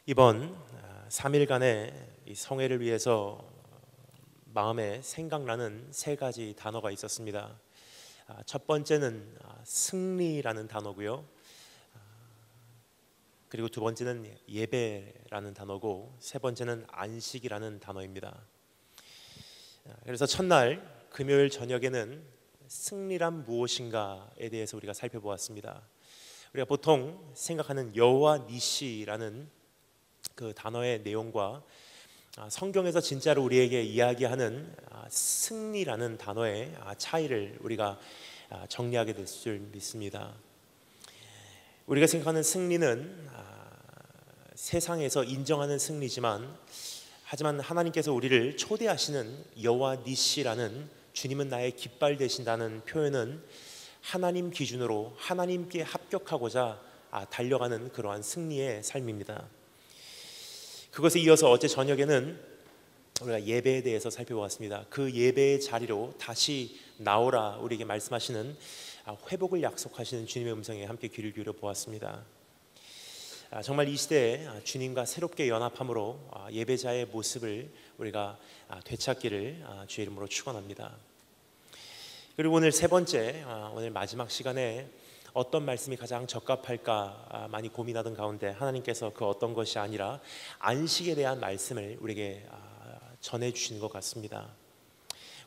이번 3일간의 이 성회를 위해서 마음에 생각나는 세 가지 단어가 있었습니다. 첫 번째는 승리라는 단어고요. 그리고 두 번째는 예배라는 단어고, 세 번째는 안식이라는 단어입니다. 그래서 첫날 금요일 저녁에는 승리란 무엇인가에 대해서 우리가 살펴보았습니다. 우리가 보통 생각하는 여호와 니시라는 그 단어의 내용과 성경에서 진짜로 우리에게 이야기하는 승리라는 단어의 차이를 우리가 정리하게 될 줄 믿습니다. 우리가 생각하는 승리는 세상에서 인정하는 승리지만, 하지만 하나님께서 우리를 초대하시는 여호와 니시라는 주님은 나의 깃발 되신다는 표현은 하나님 기준으로 하나님께 합격하고자 달려가는 그러한 승리의 삶입니다. 그것에 이어서 어제 저녁에는 우리가 예배에 대해서 살펴보았습니다. 그 예배의 자리로 다시 나오라 우리에게 말씀하시는, 회복을 약속하시는 주님의 음성에 함께 귀를 기울여 보았습니다. 정말 이 시대에 주님과 새롭게 연합함으로 예배자의 모습을 우리가 되찾기를 주의 이름으로 축원합니다. 그리고 오늘 세 번째, 오늘 마지막 시간에 어떤 말씀이 가장 적합할까 많이 고민하던 가운데 하나님께서 그 어떤 것이 아니라 안식에 대한 말씀을 우리에게 전해주시는 것 같습니다.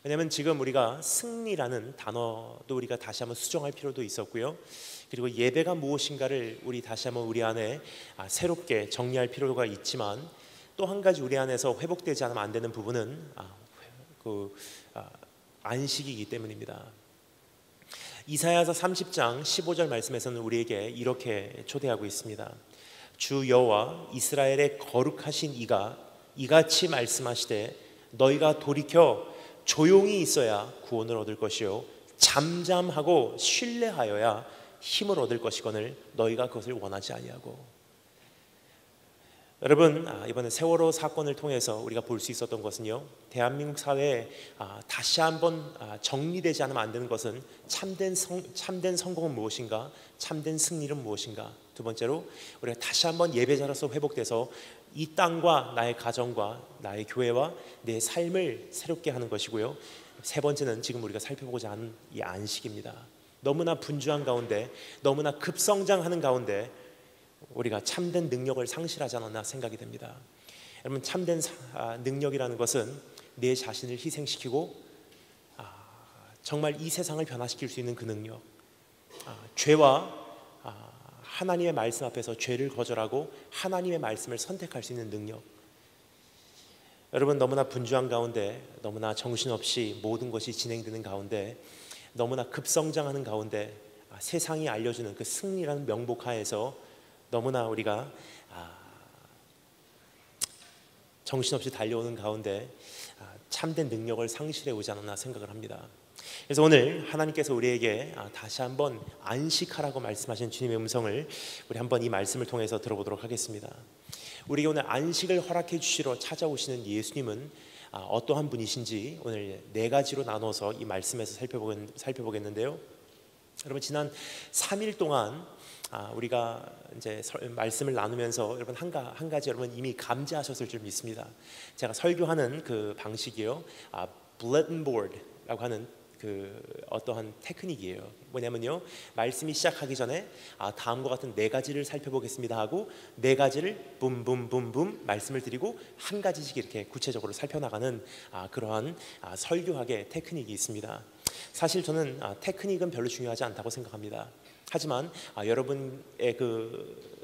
왜냐하면 지금 우리가 승리라는 단어도 우리가 다시 한번 수정할 필요도 있었고요, 그리고 예배가 무엇인가를 우리 다시 한번 우리 안에 새롭게 정리할 필요가 있지만, 또 한 가지 우리 안에서 회복되지 않으면 안 되는 부분은 안식이기 때문입니다. 이사야서 30장 15절 말씀에서는 우리에게 이렇게 초대하고 있습니다. 주 여호와 이스라엘의 거룩하신 이가 이같이 말씀하시되, 너희가 돌이켜 조용히 있어야 구원을 얻을 것이요 잠잠하고 신뢰하여야 힘을 얻을 것이거늘 너희가 그것을 원하지 아니하고. 여러분, 이번에 세월호 사건을 통해서 우리가 볼 수 있었던 것은요, 대한민국 사회에 다시 한번 정리되지 않으면 안 되는 것은 참된 성공은 무엇인가, 참된 승리는 무엇인가. 두 번째로 우리가 다시 한번 예배자로서 회복돼서 이 땅과 나의 가정과 나의 교회와 내 삶을 새롭게 하는 것이고요, 세 번째는 지금 우리가 살펴보고자 하는 이 안식입니다. 너무나 분주한 가운데, 너무나 급성장하는 가운데 우리가 참된 능력을 상실하지 않았나 생각이 됩니다. 여러분, 참된 능력이라는 것은 내 자신을 희생시키고 정말 이 세상을 변화시킬 수 있는 그 능력, 죄와 하나님의 말씀 앞에서 죄를 거절하고 하나님의 말씀을 선택할 수 있는 능력. 여러분, 너무나 분주한 가운데, 너무나 정신없이 모든 것이 진행되는 가운데, 너무나 급성장하는 가운데 세상이 알려주는 그 승리라는 명복하에서 너무나 우리가 정신없이 달려오는 가운데 참된 능력을 상실해 오지 않았나 생각을 합니다. 그래서 오늘 하나님께서 우리에게 다시 한번 안식하라고 말씀하신 주님의 음성을 우리 한번 이 말씀을 통해서 들어보도록 하겠습니다. 우리에게 오늘 안식을 허락해 주시러 찾아오시는 예수님은 어떠한 분이신지 오늘 네 가지로 나눠서 이 말씀에서 살펴보겠는데요, 여러분, 지난 3일 동안 우리가 이제 말씀을 나누면서 여러분 한 가지 여러분 이미 감지하셨을 줄 믿습니다. 제가 설교하는 그 방식이요, bulletin board라고 하는 그 어떠한 테크닉이에요. 뭐냐면요, 말씀이 시작하기 전에 다음과 같은 네 가지를 살펴보겠습니다 하고 네 가지를 붐붐붐붐 말씀을 드리고 한 가지씩 이렇게 구체적으로 살펴나가는 그러한 설교학의 테크닉이 있습니다. 사실 저는 테크닉은 별로 중요하지 않다고 생각합니다. 하지만 여러분의 그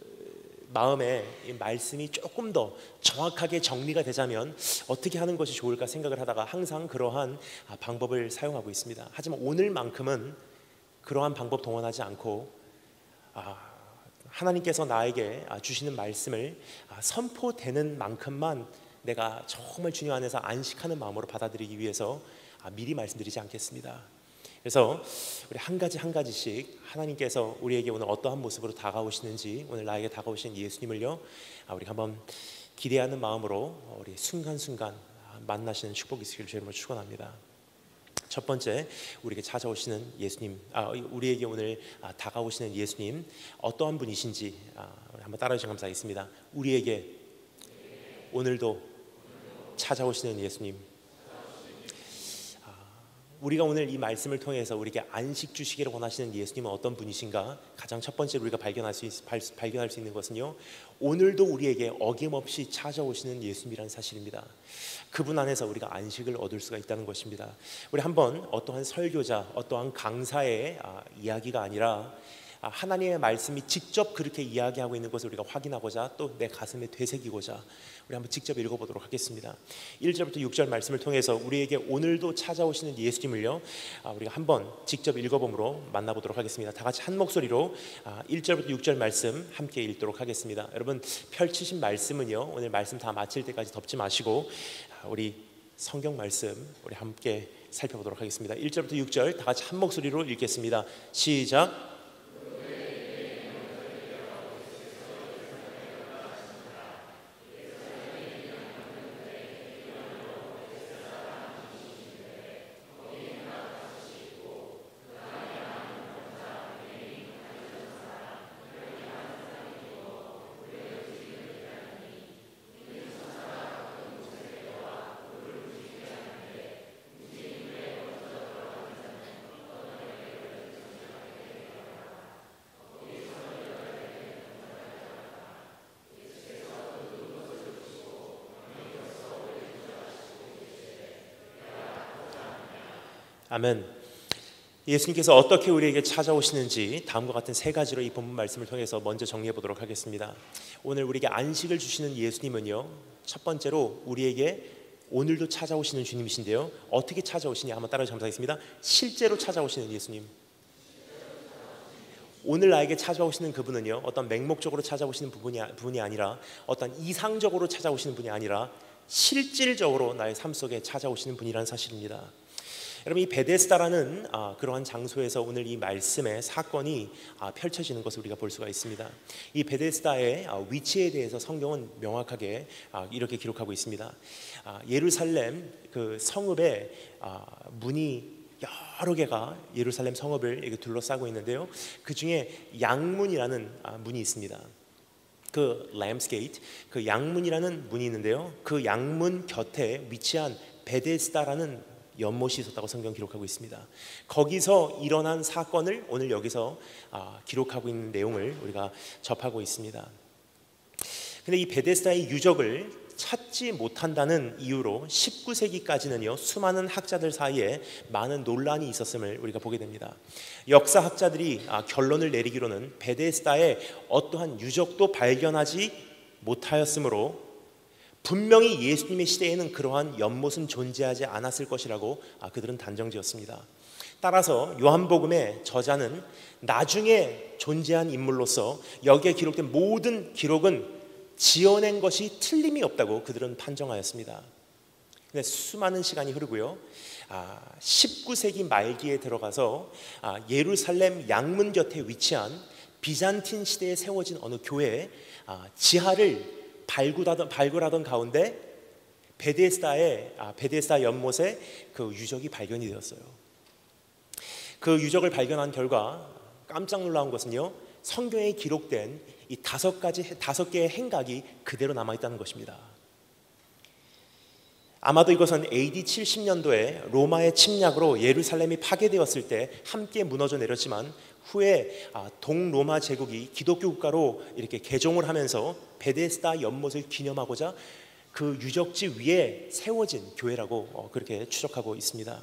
마음에 이 말씀이 조금 더 정확하게 정리가 되자면 어떻게 하는 것이 좋을까 생각을 하다가 항상 그러한 방법을 사용하고 있습니다. 하지만 오늘만큼은 그러한 방법 동원하지 않고 하나님께서 나에게 주시는 말씀을 선포되는 만큼만 내가 정말 주님 안에서 안식하는 마음으로 받아들이기 위해서 미리 말씀드리지 않겠습니다. 그래서 우리 한 가지씩 하나님께서 우리에게 오늘 어떠한 모습으로 다가오시는지, 오늘 나에게 다가오신 예수님을요, 우리 한번 기대하는 마음으로 우리 순간순간 만나시는 축복이 있으기를 주님으로 축원합니다. 첫 번째, 우리에게 찾아오시는 예수님, 우리에게 오늘 다가오시는 예수님 어떠한 분이신지 한번 따라해 주시면 감사하겠습니다. 우리에게 오늘도 찾아오시는 예수님. 우리가 오늘 이 말씀을 통해서 우리에게 안식 주시기를 원하시는 예수님은 어떤 분이신가? 가장 첫 번째로 우리가 발견할 수 있는 것은요, 오늘도 우리에게 어김없이 찾아오시는 예수님이라는 사실입니다. 그분 안에서 우리가 안식을 얻을 수가 있다는 것입니다. 우리 한번 어떠한 설교자, 어떠한 강사의 이야기가 아니라 하나님의 말씀이 직접 그렇게 이야기하고 있는 것을 우리가 확인하고자, 또 내 가슴에 되새기고자 우리 한번 직접 읽어보도록 하겠습니다. 1절부터 6절 말씀을 통해서 우리에게 오늘도 찾아오시는 예수님을요, 우리가 한번 직접 읽어봄으로 만나보도록 하겠습니다. 다 같이 한 목소리로 1절부터 6절 말씀 함께 읽도록 하겠습니다. 여러분, 펼치신 말씀은요, 오늘 말씀 다 마칠 때까지 덮지 마시고 우리 성경 말씀 우리 함께 살펴보도록 하겠습니다. 1절부터 6절 다 같이 한 목소리로 읽겠습니다. 시작. 아멘. 예수님께서 어떻게 우리에게 찾아오시는지 다음과 같은 세 가지로 이 본문 말씀을 통해서 먼저 정리해 보도록 하겠습니다. 오늘 우리에게 안식을 주시는 예수님은요, 첫 번째로 우리에게 오늘도 찾아오시는 주님이신데요, 어떻게 찾아오시냐 한번 따라서 감사하겠습니다. 실제로 찾아오시는 예수님. 오늘 나에게 찾아오시는 그분은요, 어떤 맹목적으로 찾아오시는 분이 아니라, 어떤 이상적으로 찾아오시는 분이 아니라 실질적으로 나의 삶 속에 찾아오시는 분이라는 사실입니다. 여러분, 이 베데스다라는 그러한 장소에서 오늘 이 말씀의 사건이 펼쳐지는 것을 우리가 볼 수가 있습니다. 이 베데스다의 위치에 대해서 성경은 명확하게 이렇게 기록하고 있습니다. 예루살렘 그 성읍에 문이 여러 개가 예루살렘 성읍을 이렇게 둘러싸고 있는데요, 그 중에 양문이라는 문이 있습니다. 그 램스 게이트, 그 양문이라는 문이 있는데요, 그 양문 곁에 위치한 베데스다라는 연못이 있었다고 성경 기록하고 있습니다. 거기서 일어난 사건을 오늘 여기서 기록하고 있는 내용을 우리가 접하고 있습니다. 근데 이 베데스다의 유적을 찾지 못한다는 이유로 19세기까지는요 수많은 학자들 사이에 많은 논란이 있었음을 우리가 보게 됩니다. 역사학자들이 결론을 내리기로는 베데스다의 어떠한 유적도 발견하지 못하였으므로 분명히 예수님의 시대에는 그러한 연못은 존재하지 않았을 것이라고 그들은 단정지었습니다. 따라서 요한복음의 저자는 나중에 존재한 인물로서 여기에 기록된 모든 기록은 지어낸 것이 틀림이 없다고 그들은 판정하였습니다. 근데 수많은 시간이 흐르고요, 19세기 말기에 들어가서 예루살렘 양문 곁에 위치한 비잔틴 시대에 세워진 어느 교회의 지하를 발굴하던 가운데 베데스다 연못에 그 유적이 발견이 되었어요. 그 유적을 발견한 결과 깜짝 놀라운 것은요, 성경에 기록된 이 다섯 개의 행각이 그대로 남아 있다는 것입니다. 아마도 이것은 AD 70년도에 로마의 침략으로 예루살렘이 파괴되었을 때 함께 무너져 내렸지만 후에 동로마 제국이 기독교 국가로 이렇게 개종을 하면서 베데스다 연못을 기념하고자 그 유적지 위에 세워진 교회라고 그렇게 추적하고 있습니다.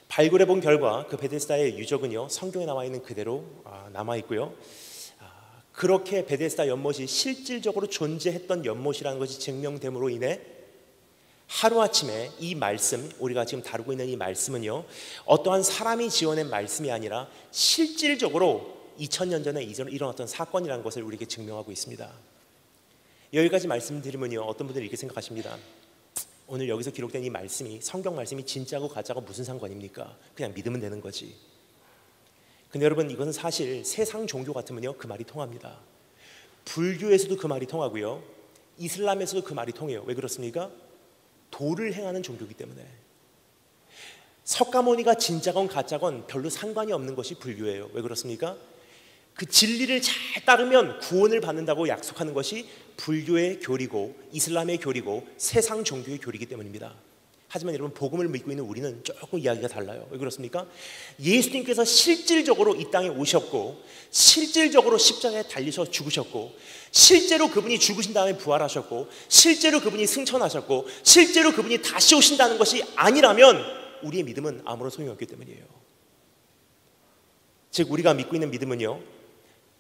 발굴해 본 결과 그 베데스다의 유적은요 성경에 나와 있는 그대로 남아 있고요, 그렇게 베데스다 연못이 실질적으로 존재했던 연못이라는 것이 증명됨으로 인해 하루아침에 이 말씀, 우리가 지금 다루고 있는 이 말씀은요 어떠한 사람이 지어낸 말씀이 아니라 실질적으로 2000년 전에 일어났던 사건이라는 것을 우리에게 증명하고 있습니다. 여기까지 말씀드리면요, 어떤 분들이 이렇게 생각하십니다. 오늘 여기서 기록된 이 말씀이, 성경 말씀이 진짜고 가짜고 무슨 상관입니까? 그냥 믿으면 되는 거지. 근데 여러분, 이것은 사실 세상 종교 같으면요 그 말이 통합니다. 불교에서도 그 말이 통하고요, 이슬람에서도 그 말이 통해요. 왜 그렇습니까? 도를 행하는 종교이기 때문에. 석가모니가 진짜건 가짜건 별로 상관이 없는 것이 불교예요. 왜 그렇습니까? 그 진리를 잘 따르면 구원을 받는다고 약속하는 것이 불교의 교리고 이슬람의 교리고 세상 종교의 교리이기 때문입니다. 하지만 여러분, 복음을 믿고 있는 우리는 조금 이야기가 달라요. 왜 그렇습니까? 예수님께서 실질적으로 이 땅에 오셨고, 실질적으로 십자가에 달리셔 죽으셨고, 실제로 그분이 죽으신 다음에 부활하셨고, 실제로 그분이 승천하셨고, 실제로 그분이 다시 오신다는 것이 아니라면 우리의 믿음은 아무런 소용이 없기 때문이에요. 즉, 우리가 믿고 있는 믿음은요,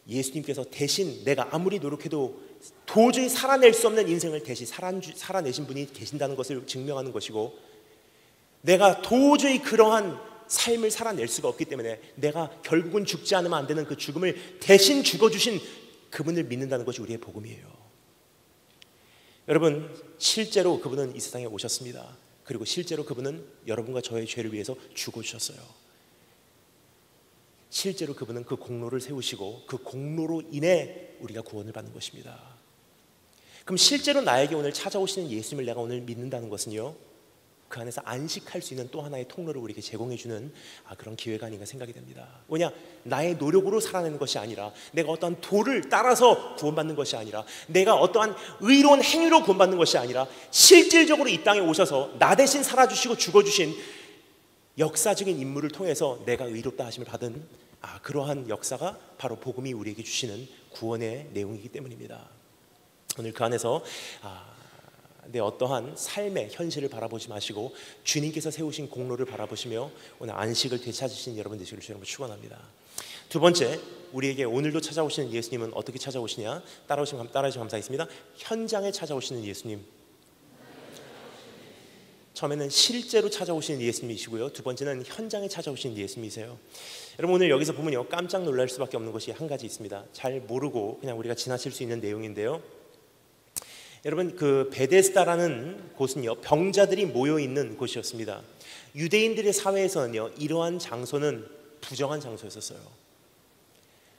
예수님께서 대신 내가 아무리 노력해도 도저히 살아낼 수 없는 인생을 대신 살아내신 분이 계신다는 것을 증명하는 것이고, 내가 도저히 그러한 삶을 살아낼 수가 없기 때문에 내가 결국은 죽지 않으면 안 되는 그 죽음을 대신 죽어주신 그분을 믿는다는 것이 우리의 복음이에요. 여러분, 실제로 그분은 이 세상에 오셨습니다. 그리고 실제로 그분은 여러분과 저의 죄를 위해서 죽어주셨어요. 실제로 그분은 그 공로를 세우시고 그 공로로 인해 우리가 구원을 받는 것입니다. 그럼 실제로 나에게 오늘 찾아오시는 예수님을 내가 오늘 믿는다는 것은요, 그 안에서 안식할 수 있는 또 하나의 통로를 우리에게 제공해주는 그런 기회가 아닌가 생각이 됩니다. 뭐냐? 나의 노력으로 살아내는 것이 아니라, 내가 어떠한 도를 따라서 구원받는 것이 아니라, 내가 어떠한 의로운 행위로 구원받는 것이 아니라, 실질적으로 이 땅에 오셔서 나 대신 살아주시고 죽어주신 역사적인 인물을 통해서 내가 의롭다 하심을 받은 그러한 역사가 바로 복음이 우리에게 주시는 구원의 내용이기 때문입니다. 오늘 그 안에서 내 어떠한 삶의 현실을 바라보지 마시고 주님께서 세우신 공로를 바라보시며 오늘 안식을 되찾으신 여러분 되시기를 주님으로 축원합니다. 두 번째, 우리에게 오늘도 찾아오시는 예수님은 어떻게 찾아오시냐? 따라주시면 감사하겠습니다. 현장에 찾아오시는 예수님. 처음에는 실제로 찾아오시는 예수님이시고요, 두 번째는 현장에 찾아오시는 예수님이세요. 여러분, 오늘 여기서 보면요, 깜짝 놀랄 수밖에 없는 것이 한 가지 있습니다. 잘 모르고 그냥 우리가 지나칠 수 있는 내용인데요, 여러분, 그 베데스다라는 곳은요, 병자들이 모여 있는 곳이었습니다. 유대인들의 사회에서는요, 이러한 장소는 부정한 장소였었어요.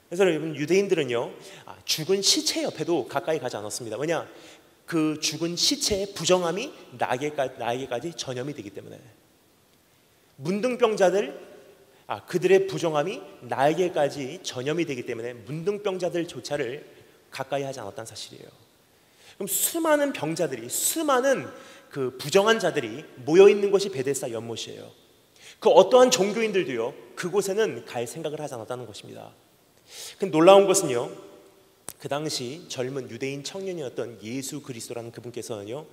그래서 여러분, 유대인들은요, 죽은 시체 옆에도 가까이 가지 않았습니다. 왜냐? 그 죽은 시체의 부정함이 나에게까지 전염이 되기 때문에. 문둥병자들, 그들의 부정함이 나에게까지 전염이 되기 때문에 문둥병자들조차를 가까이 하지 않았다는 사실이에요. 그럼 수많은 병자들이, 수많은 그 부정한 자들이 모여 있는 것이 베데스다 연못이에요. 그 어떠한 종교인들도요, 그곳에는 갈 생각을 하지 않았다는 것입니다. 근데 놀라운 것은요, 그 당시 젊은 유대인 청년이었던 예수 그리스도라는 그분께서는요,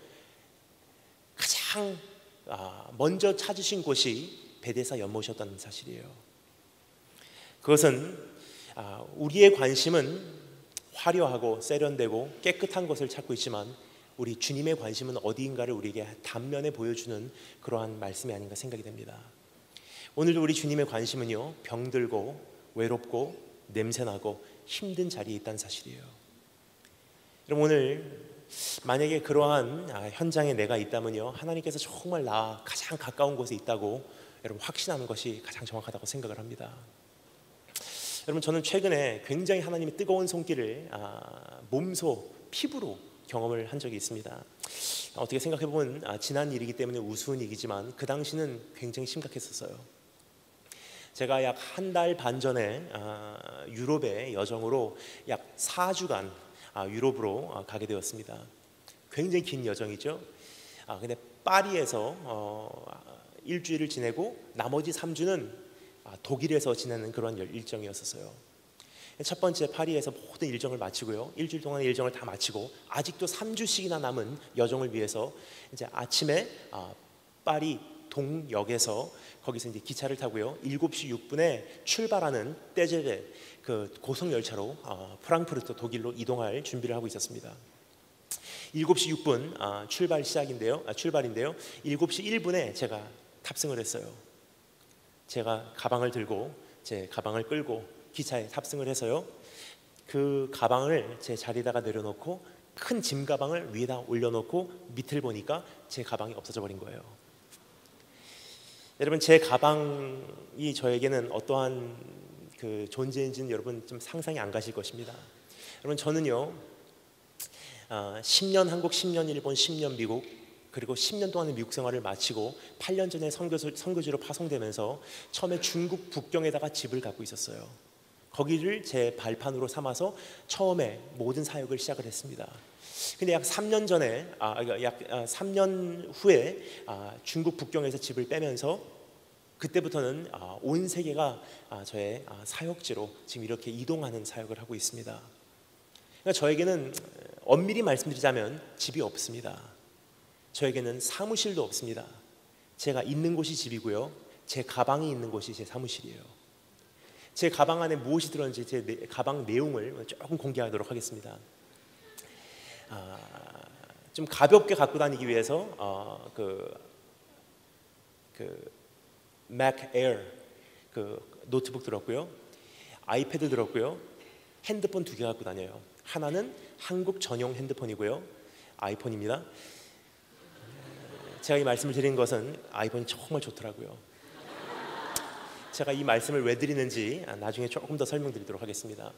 가장 먼저 찾으신 곳이 베데스다 연못이었다는 사실이에요. 그것은 우리의 관심은 화려하고 세련되고 깨끗한 것을 찾고 있지만 우리 주님의 관심은 어디인가를 우리에게 단면에 보여주는 그러한 말씀이 아닌가 생각이 됩니다. 오늘도 우리 주님의 관심은요, 병들고 외롭고 냄새나고 힘든 자리에 있다는 사실이에요. 여러분, 오늘 만약에 그러한 현장에 내가 있다면요, 하나님께서 정말 나 가장 가까운 곳에 있다고 여러분 확신하는 것이 가장 정확하다고 생각을 합니다. 여러분, 저는 최근에 굉장히 하나님의 뜨거운 손길을 몸소 피부로 경험을 한 적이 있습니다. 어떻게 생각해보면 지난 일이기 때문에 우스운 얘기지만 그 당시는 굉장히 심각했었어요. 제가 약 한 달 반 전에 유럽의 여정으로 약 4주간 유럽으로 가게 되었습니다. 굉장히 긴 여정이죠. 근데 파리에서 일주일을 지내고 나머지 3주는 독일에서 지내는 그런 일정이었어요. 첫 번째 파리에서 모든 일정을 마치고요, 일주일 동안의 일정을 다 마치고 아직도 3주씩이나 남은 여정을 위해서 이제 아침에 파리 동역에서 거기서 이제 기차를 타고요, 7시 6분에 출발하는 떼제베 그 고속 열차로 프랑크푸르트 독일로 이동할 준비를 하고 있었습니다. 7시 6분 출발인데요, 7시 1분에 제가 탑승을 했어요. 제가 가방을 들고 제 가방을 끌고 기차에 탑승을 해서요, 그 가방을 제 자리에다가 내려놓고 큰 짐 가방을 위에다 올려놓고 밑을 보니까 제 가방이 없어져 버린 거예요. 여러분, 제 가방이 저에게는 어떠한 그 존재인지는 여러분 좀 상상이 안 가실 것입니다. 여러분, 저는요 10년 한국, 10년 일본, 10년 미국, 그리고 10년 동안의 미국 생활을 마치고 8년 전에 선교지로 파송되면서 처음에 중국 북경에다가 집을 갖고 있었어요. 거기를 제 발판으로 삼아서 처음에 모든 사역을 시작을 했습니다. 근데 약 3년 전에, 약 3년 후에 중국 북경에서 집을 빼면서 그때부터는 온 세계가 저의 사역지로 지금 이렇게 이동하는 사역을 하고 있습니다. 그러니까 저에게는 엄밀히 말씀드리자면 집이 없습니다. 저에게는 사무실도 없습니다. 제가 있는 곳이 집이고요, 제 가방이 있는 곳이 제 사무실이에요. 제 가방 안에 무엇이 들었는지 제 가방 내용을 조금 공개하도록 하겠습니다. 좀 가볍게 갖고 다니기 위해서 그 Mac Air 노트북 들었고요, 아이패드 들었고요, 핸드폰 2개 갖고 다녀요. 하나는 한국 전용 핸드폰이고요, 아이폰입니다. 제가 이 말씀을 드리는 것은 아이폰이 정말 좋더라고요. 제가 이 말씀을 왜 드리는지 나중에 조금 더 설명드리도록 하겠습니다.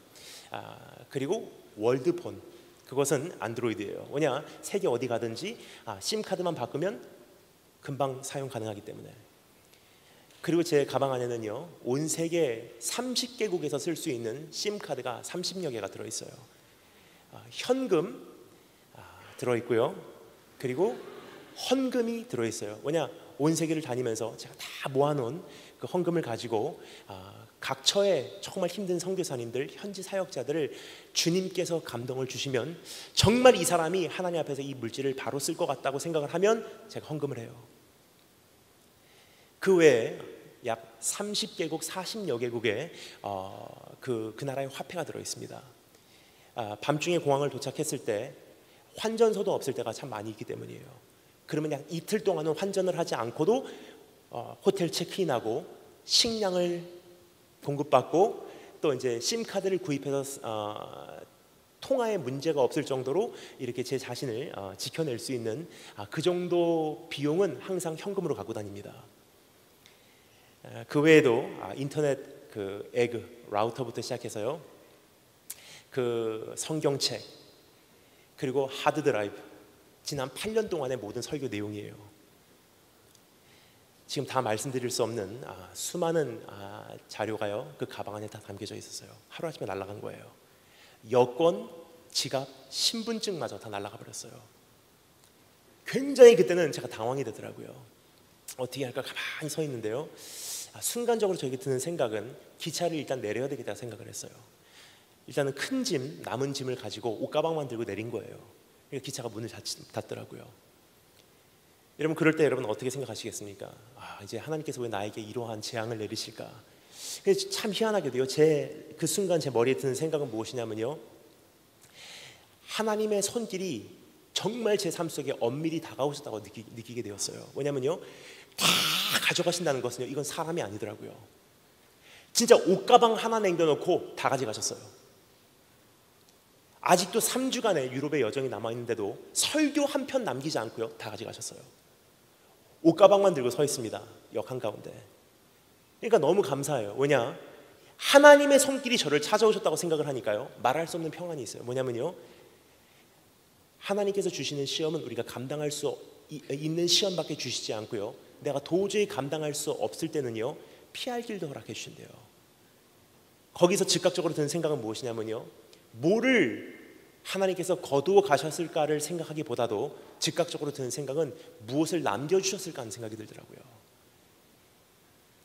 그리고 월드폰, 그것은 안드로이드예요. 왜냐, 세계 어디 가든지 심카드만 바꾸면 금방 사용 가능하기 때문에. 그리고 제 가방 안에는요, 온 세계 30개국에서 쓸 수 있는 심카드가 30여 개가 들어있어요. 현금 들어있고요, 그리고 헌금이 들어있어요. 왜냐, 온 세계를 다니면서 제가 다 모아놓은 그 헌금을 가지고 각처의 정말 힘든 선교사님들, 현지 사역자들을 주님께서 감동을 주시면 정말 이 사람이 하나님 앞에서 이 물질을 바로 쓸 것 같다고 생각을 하면 제가 헌금을 해요. 그 외에 약 30개국 40여 개국에 그 나라의 화폐가 들어있습니다. 밤중에 공항을 도착했을 때 환전소도 없을 때가 참 많이 있기 때문이에요. 그러면 약 이틀 동안은 환전을 하지 않고도 호텔 체크인하고 식량을 공급받고 또 이제 심카드를 구입해서 통화에 문제가 없을 정도로 이렇게 제 자신을 지켜낼 수 있는 그 정도 비용은 항상 현금으로 갖고 다닙니다. 그 외에도 인터넷 그 에그 라우터부터 시작해서요, 그 성경책, 그리고 하드 드라이브, 지난 8년 동안의 모든 설교 내용이에요. 지금 다 말씀드릴 수 없는 수많은 자료가요, 그 가방 안에 다 담겨져 있었어요. 하루아침에 날아간 거예요. 여권, 지갑, 신분증마저 다 날아가 버렸어요. 굉장히 그때는 제가 당황이 되더라고요. 어떻게 할까 가만히 서 있는데요, 순간적으로 저에게 드는 생각은 기차를 일단 내려야 되겠다 생각을 했어요. 일단은 큰 짐, 남은 짐을 가지고 옷가방만 들고 내린 거예요. 그러니까 기차가 문을 닫더라고요. 여러분, 그럴 때 여러분 어떻게 생각하시겠습니까? 이제 하나님께서 왜 나에게 이러한 재앙을 내리실까? 근데 참 희한하게도요, 그 순간 제 머리에 드는 생각은 무엇이냐면요, 하나님의 손길이 정말 제 삶 속에 엄밀히 다가오셨다고 느끼게 되었어요. 왜냐면요, 다 가져가신다는 것은요, 이건 사람이 아니더라고요. 진짜 옷가방 하나 남겨놓고 다 가져가셨어요. 아직도 3주간의 유럽의 여정이 남아있는데도 설교 한 편 남기지 않고요, 다 가져가셨어요. 옷가방만 들고 서 있습니다, 역 한가운데. 그러니까 너무 감사해요. 왜냐, 하나님의 손길이 저를 찾아오셨다고 생각을 하니까요, 말할 수 없는 평안이 있어요. 뭐냐면요, 하나님께서 주시는 시험은 우리가 감당할 수 있는 시험밖에 주시지 않고요, 내가 도저히 감당할 수 없을 때는요, 피할 길도 허락해 주신대요. 거기서 즉각적으로 드는 생각은 무엇이냐면요, 뭐를 하나님께서 거두어 가셨을까를 생각하기보다도 즉각적으로 드는 생각은 무엇을 남겨주셨을까 하는 생각이 들더라고요.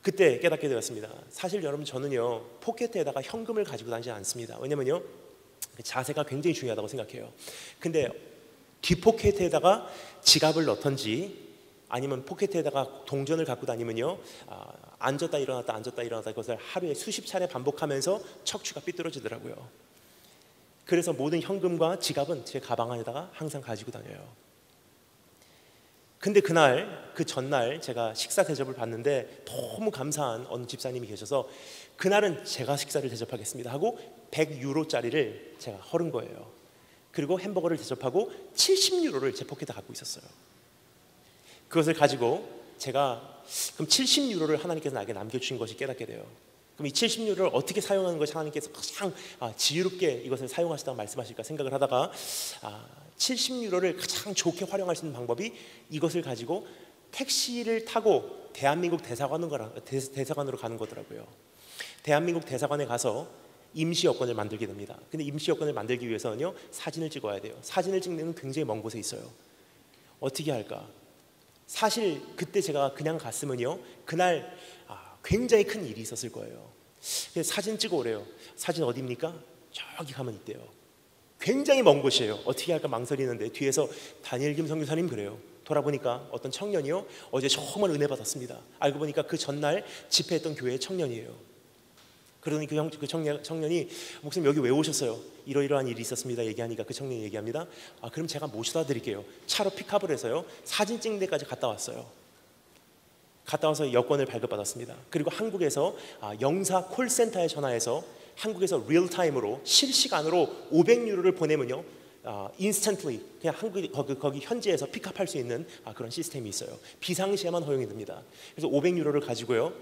그때 깨닫게 되었습니다. 사실 여러분, 저는요, 포켓에다가 현금을 가지고 다니지 않습니다. 왜냐면요, 자세가 굉장히 중요하다고 생각해요. 근데 뒷포켓에다가 지갑을 넣던지 아니면 포켓에다가 동전을 갖고 다니면요, 앉았다 일어났다 앉았다 일어났다, 그것을 하루에 수십 차례 반복하면서 척추가 삐뚤어지더라고요. 그래서 모든 현금과 지갑은 제 가방 안에다가 항상 가지고 다녀요. 근데 그 전날 제가 식사 대접을 받는데 너무 감사한 어느 집사님이 계셔서 그날은 제가 식사를 대접하겠습니다 하고 100유로짜리를 제가 헐은 거예요. 그리고 햄버거를 대접하고 70유로를 제 포켓에 갖고 있었어요. 그것을 가지고 제가 그럼 70유로를 하나님께서 나에게 남겨주신 것이 깨닫게 돼요. 그럼 이 70유로를 어떻게 사용하는 것이 하나님께서 가장 지혜롭게 이것을 사용하시다고 말씀하실까 생각을 하다가 70유로를 가장 좋게 활용할 수 있는 방법이 이것을 가지고 택시를 타고 대한민국 대사관으로 가는 거더라고요. 대한민국 대사관에 가서 임시 여권을 만들게 됩니다. 근데 임시 여권을 만들기 위해서는요, 사진을 찍어야 돼요. 사진을 찍는 건 굉장히 먼 곳에 있어요. 어떻게 할까? 사실 그때 제가 그냥 갔으면요, 그날 굉장히 큰 일이 있었을 거예요. 그래서 사진 찍어 오래요. 사진 어디입니까? 저기 가면 있대요. 굉장히 먼 곳이에요. 어떻게 할까 망설이는데 뒤에서 다니엘 김 선교사님 그래요. 돌아보니까 어떤 청년이요, 어제 정말 은혜 받았습니다. 알고 보니까 그 전날 집회했던 교회의 청년이에요. 그러더니 그 청년이 목사님 여기 왜 오셨어요? 이러이러한 일이 있었습니다. 얘기하니까 그 청년이 얘기합니다. 그럼 제가 모셔다 드릴게요. 차로 픽업을 해서요, 사진 찍는 데까지 갔다 왔어요. 갔다 와서 여권을 발급받았습니다. 그리고 한국에서 영사 콜센터에 전화해서 한국에서 리얼타임으로 실시간으로 500유로를 보내면요, 인스턴트리 그냥 거기 현지에서 픽업할 수 있는 그런 시스템이 있어요. 비상시에만 허용이 됩니다. 그래서 500유로를 가지고요,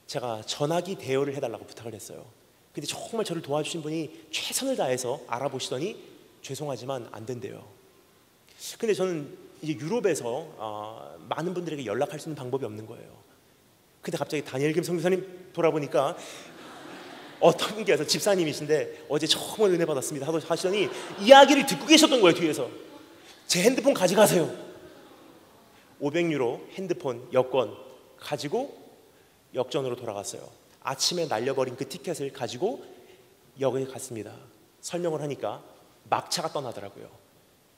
제가 전화기 대여를 해달라고 부탁을 했어요. 근데 정말 저를 도와주신 분이 최선을 다해서 알아보시더니 죄송하지만 안 된대요. 근데 저는 이제 유럽에서 많은 분들에게 연락할 수 있는 방법이 없는 거예요. 근데 갑자기 다니엘 김 선교사님 돌아보니까 어떤 분께서 집사님이신데 어제 정말 은혜 받았습니다 하시더니 이야기를 듣고 계셨던 거예요. 뒤에서 제 핸드폰 가져가세요. 500유로 핸드폰 여권 가지고 역전으로 돌아갔어요. 아침에 날려버린 그 티켓을 가지고 역에 갔습니다. 설명을 하니까 막차가 떠나더라고요.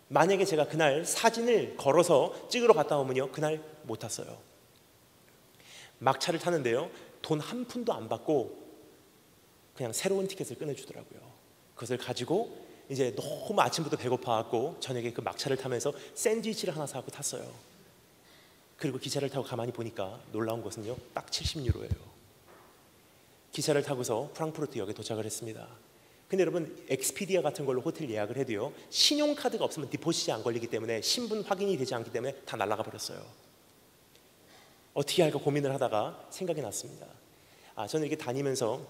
만약에 제가 그날 사진을 걸어서 찍으러 갔다 오면요, 그날 못 탔어요. 막차를 타는데요, 돈 한 푼도 안 받고 그냥 새로운 티켓을 끊어주더라고요. 그것을 가지고 이제 너무 아침부터 배고파갖고 저녁에 그 막차를 타면서 샌드위치를 하나 사고 탔어요. 그리고 기차를 타고 가만히 보니까 놀라운 것은요, 딱 70유로예요. 기차를 타고서 프랑크푸르트 역에 도착을 했습니다. 근데 여러분, 엑스피디아 같은 걸로 호텔 예약을 해도요, 신용카드가 없으면 디포짓이 안 걸리기 때문에 신분 확인이 되지 않기 때문에 다 날아가 버렸어요. 어떻게 할까 고민을 하다가 생각이 났습니다. 저는 이렇게 다니면서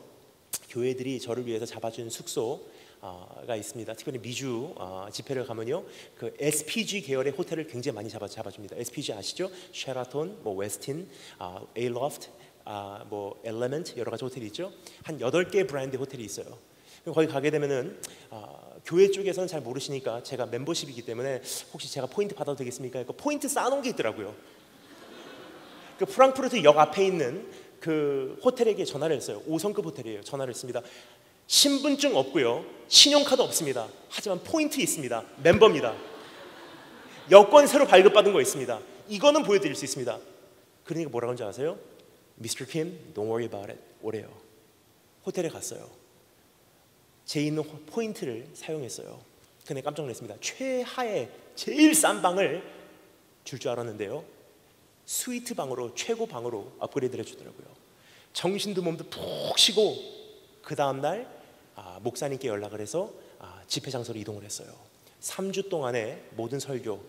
교회들이 저를 위해서 잡아준 숙소가 있습니다. 특별히 미주 집회를 가면요, 그 SPG 계열의 호텔을 굉장히 많이 잡아줍니다. SPG 아시죠? 쉐라톤, 웨스틴, 에일로프트, 엘레멘트 여러 가지 호텔이 있죠. 한 8개 브랜드 호텔이 있어요. 거기 가게 되면은 교회 쪽에서는 잘 모르시니까 제가 멤버십이기 때문에 혹시 제가 포인트 받아도 되겠습니까? 그 포인트 쌓아놓은 게 있더라고요. 그 프랑크푸르트 역 앞에 있는 그 호텔에게 전화를 했어요. 5성급 호텔이에요. 전화를 했습니다. 신분증 없고요, 신용카드 없습니다. 하지만 포인트 있습니다. 멤버입니다. 여권 새로 발급받은 거 있습니다. 이거는 보여드릴 수 있습니다. 그러니까 뭐라고 하는지 아세요? Mr. Kim, don't worry about it. 오래요. 호텔에 갔어요. 제 있는 포인트를 사용했어요. 근데 깜짝 놀랐습니다. 최하의 제일 싼 방을 줄 줄 알았는데요, 스위트 방으로, 최고 방으로 업그레이드를 해주더라고요. 정신도 몸도 푹 쉬고 그 다음날 목사님께 연락을 해서 집회 장소로 이동을 했어요. 3주 동안의 모든 설교,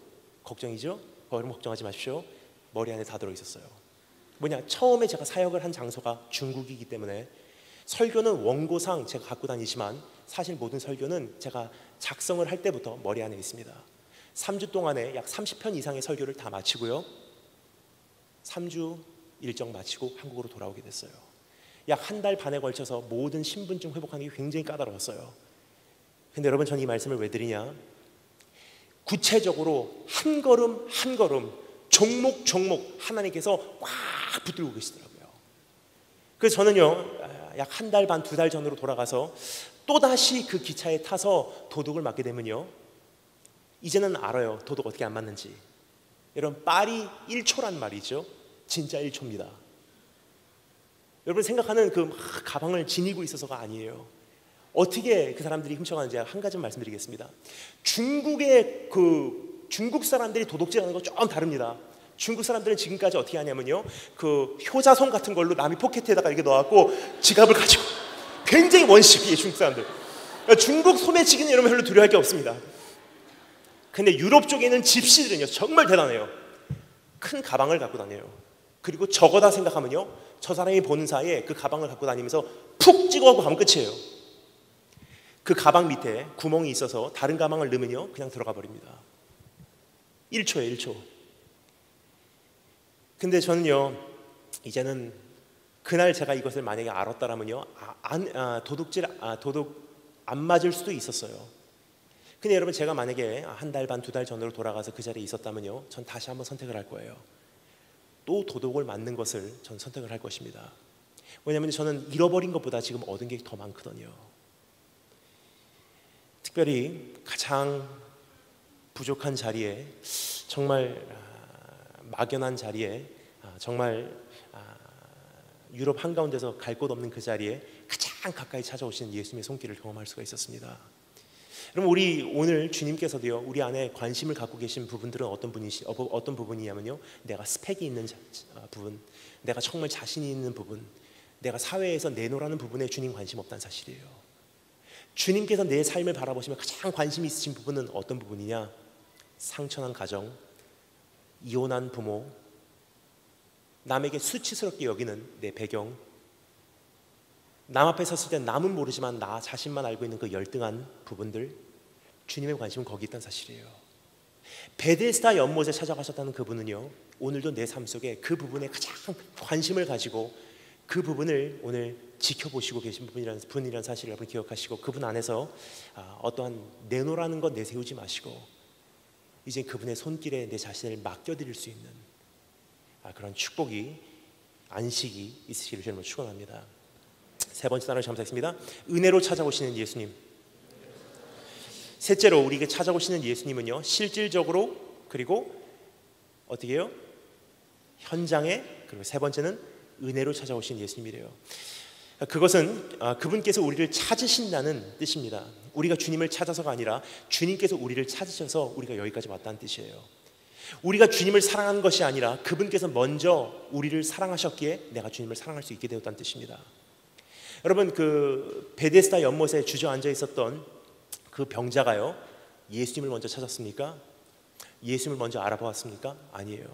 걱정이죠? 여러분 걱정하지 마십시오. 머리 안에 다 들어있었어요. 처음에 제가 사역을 한 장소가 중국이기 때문에 설교는 원고상 제가 갖고 다니지만 사실 모든 설교는 제가 작성을 할 때부터 머리 안에 있습니다. 3주 동안에 약 30편 이상의 설교를 다 마치고요, 3주 일정 마치고 한국으로 돌아오게 됐어요. 약 한 달 반에 걸쳐서 모든 신분증 회복하는 게 굉장히 까다로웠어요. 근데 여러분, 저는 이 말씀을 왜 드리냐, 구체적으로 한 걸음 한 걸음, 종목 종목 하나님께서 꽉 붙들고 계시더라고요. 그래서 저는요, 약 한 달 반, 2달 전으로 돌아가서 또다시 그 기차에 타서 도둑을 맞게 되면요, 이제는 알아요, 도둑 어떻게 안 맞는지. 여러분, 빨이 1초란 말이죠. 진짜 1초입니다. 여러분 생각하는 그 가방을 지니고 있어서가 아니에요. 어떻게 그 사람들이 훔쳐가는지 한 가지 말씀드리겠습니다. 중국의 중국 사람들이 도둑질하는 거 좀 다릅니다. 중국 사람들은 지금까지 어떻게 하냐면요, 그 효자손 같은 걸로 남이 포켓에다가 이렇게 넣어갖고 지갑을 가지고, 굉장히 원식이에요 중국 사람들. 그러니까 중국 소매치기는 여러분 별로 두려워할 게 없습니다. 근데 유럽 쪽에 있는 집시들은요 정말 대단해요. 큰 가방을 갖고 다녀요. 그리고 저거다 생각하면요, 저 사람이 보는 사이에 그 가방을 갖고 다니면서 푹 찍어갖고 가면 끝이에요. 그 가방 밑에 구멍이 있어서 다른 가방을 넣으면요 그냥 들어가 버립니다. 1초에 1초. 근데 저는요, 이제는 그날 제가 이것을 만약에 알았다라면요, 도둑 안 맞을 수도 있었어요. 근데 여러분, 제가 만약에 한 달 반, 두 달 전으로 돌아가서 그 자리에 있었다면요, 전 다시 한번 선택을 할 거예요. 또 도둑을 맞는 것을 전 선택을 할 것입니다. 왜냐하면 저는 잃어버린 것보다 지금 얻은 게 더 많거든요. 특별히 가장 부족한 자리에, 정말 막연한 자리에, 정말 유럽 한가운데서 갈 곳 없는 그 자리에 가장 가까이 찾아오시는 예수님의 손길을 경험할 수가 있었습니다. 그럼 우리 오늘 주님께서도요, 우리 안에 관심을 갖고 계신 부분들은 어떤 부분이냐면요, 내가 스펙이 있는 부분, 내가 정말 자신이 있는 부분, 내가 사회에서 내놓으라는 부분에 주님 관심 없다는 사실이에요. 주님께서 내 삶을 바라보시면 가장 관심이 있으신 부분은 어떤 부분이냐? 상처난 가정, 이혼한 부모, 남에게 수치스럽게 여기는 내 배경, 남 앞에 섰을 때 남은 모르지만 나 자신만 알고 있는 그 열등한 부분들, 주님의 관심은 거기 있다는 사실이에요. 베데스다 연못에 찾아가셨다는 그분은요, 오늘도 내 삶 속에 그 부분에 가장 관심을 가지고 그 부분을 오늘 지켜보시고 계신 분이라는 사실을 여러분 기억하시고, 그분 안에서 어떠한 내놓으라는 것 내세우지 마시고 이제 그분의 손길에 내 자신을 맡겨드릴 수 있는 그런 축복이, 안식이 있으시기를 주님으로 축원합니다. 세 번째 단어를 감사했습니다. 은혜로 찾아오시는 예수님. 셋째로 우리에게 찾아오시는 예수님은요, 실질적으로, 그리고 어떻게 해요? 현장에, 그리고 세 번째는 은혜로 찾아오신 예수님이래요. 그것은 그분께서 우리를 찾으신다는 뜻입니다. 우리가 주님을 찾아서가 아니라 주님께서 우리를 찾으셔서 우리가 여기까지 왔다는 뜻이에요. 우리가 주님을 사랑하는 것이 아니라 그분께서 먼저 우리를 사랑하셨기에 내가 주님을 사랑할 수 있게 되었다는 뜻입니다. 여러분, 그 베데스다 연못에 주저앉아 있었던 그 병자가요, 예수님을 먼저 찾았습니까? 예수님을 먼저 알아보았습니까? 아니에요.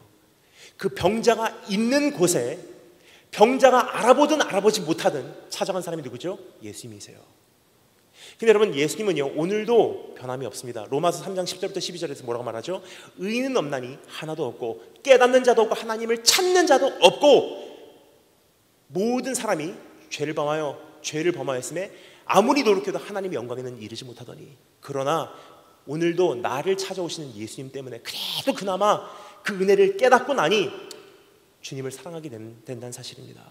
그 병자가 있는 곳에 병자가 알아보든 알아보지 못하든 찾아간 사람이 누구죠? 예수님이세요. 근데 여러분, 예수님은요, 오늘도 변함이 없습니다. 로마서 3장 10절부터 12절에서 뭐라고 말하죠? 의인은 없나니 하나도 없고 깨닫는 자도 없고 하나님을 찾는 자도 없고 모든 사람이 죄를 범하였음에 아무리 노력해도 하나님의 영광에는 이르지 못하더니, 그러나 오늘도 나를 찾아오시는 예수님 때문에 그래도 그나마 그 은혜를 깨닫고 나니 주님을 사랑하게 된다는 사실입니다.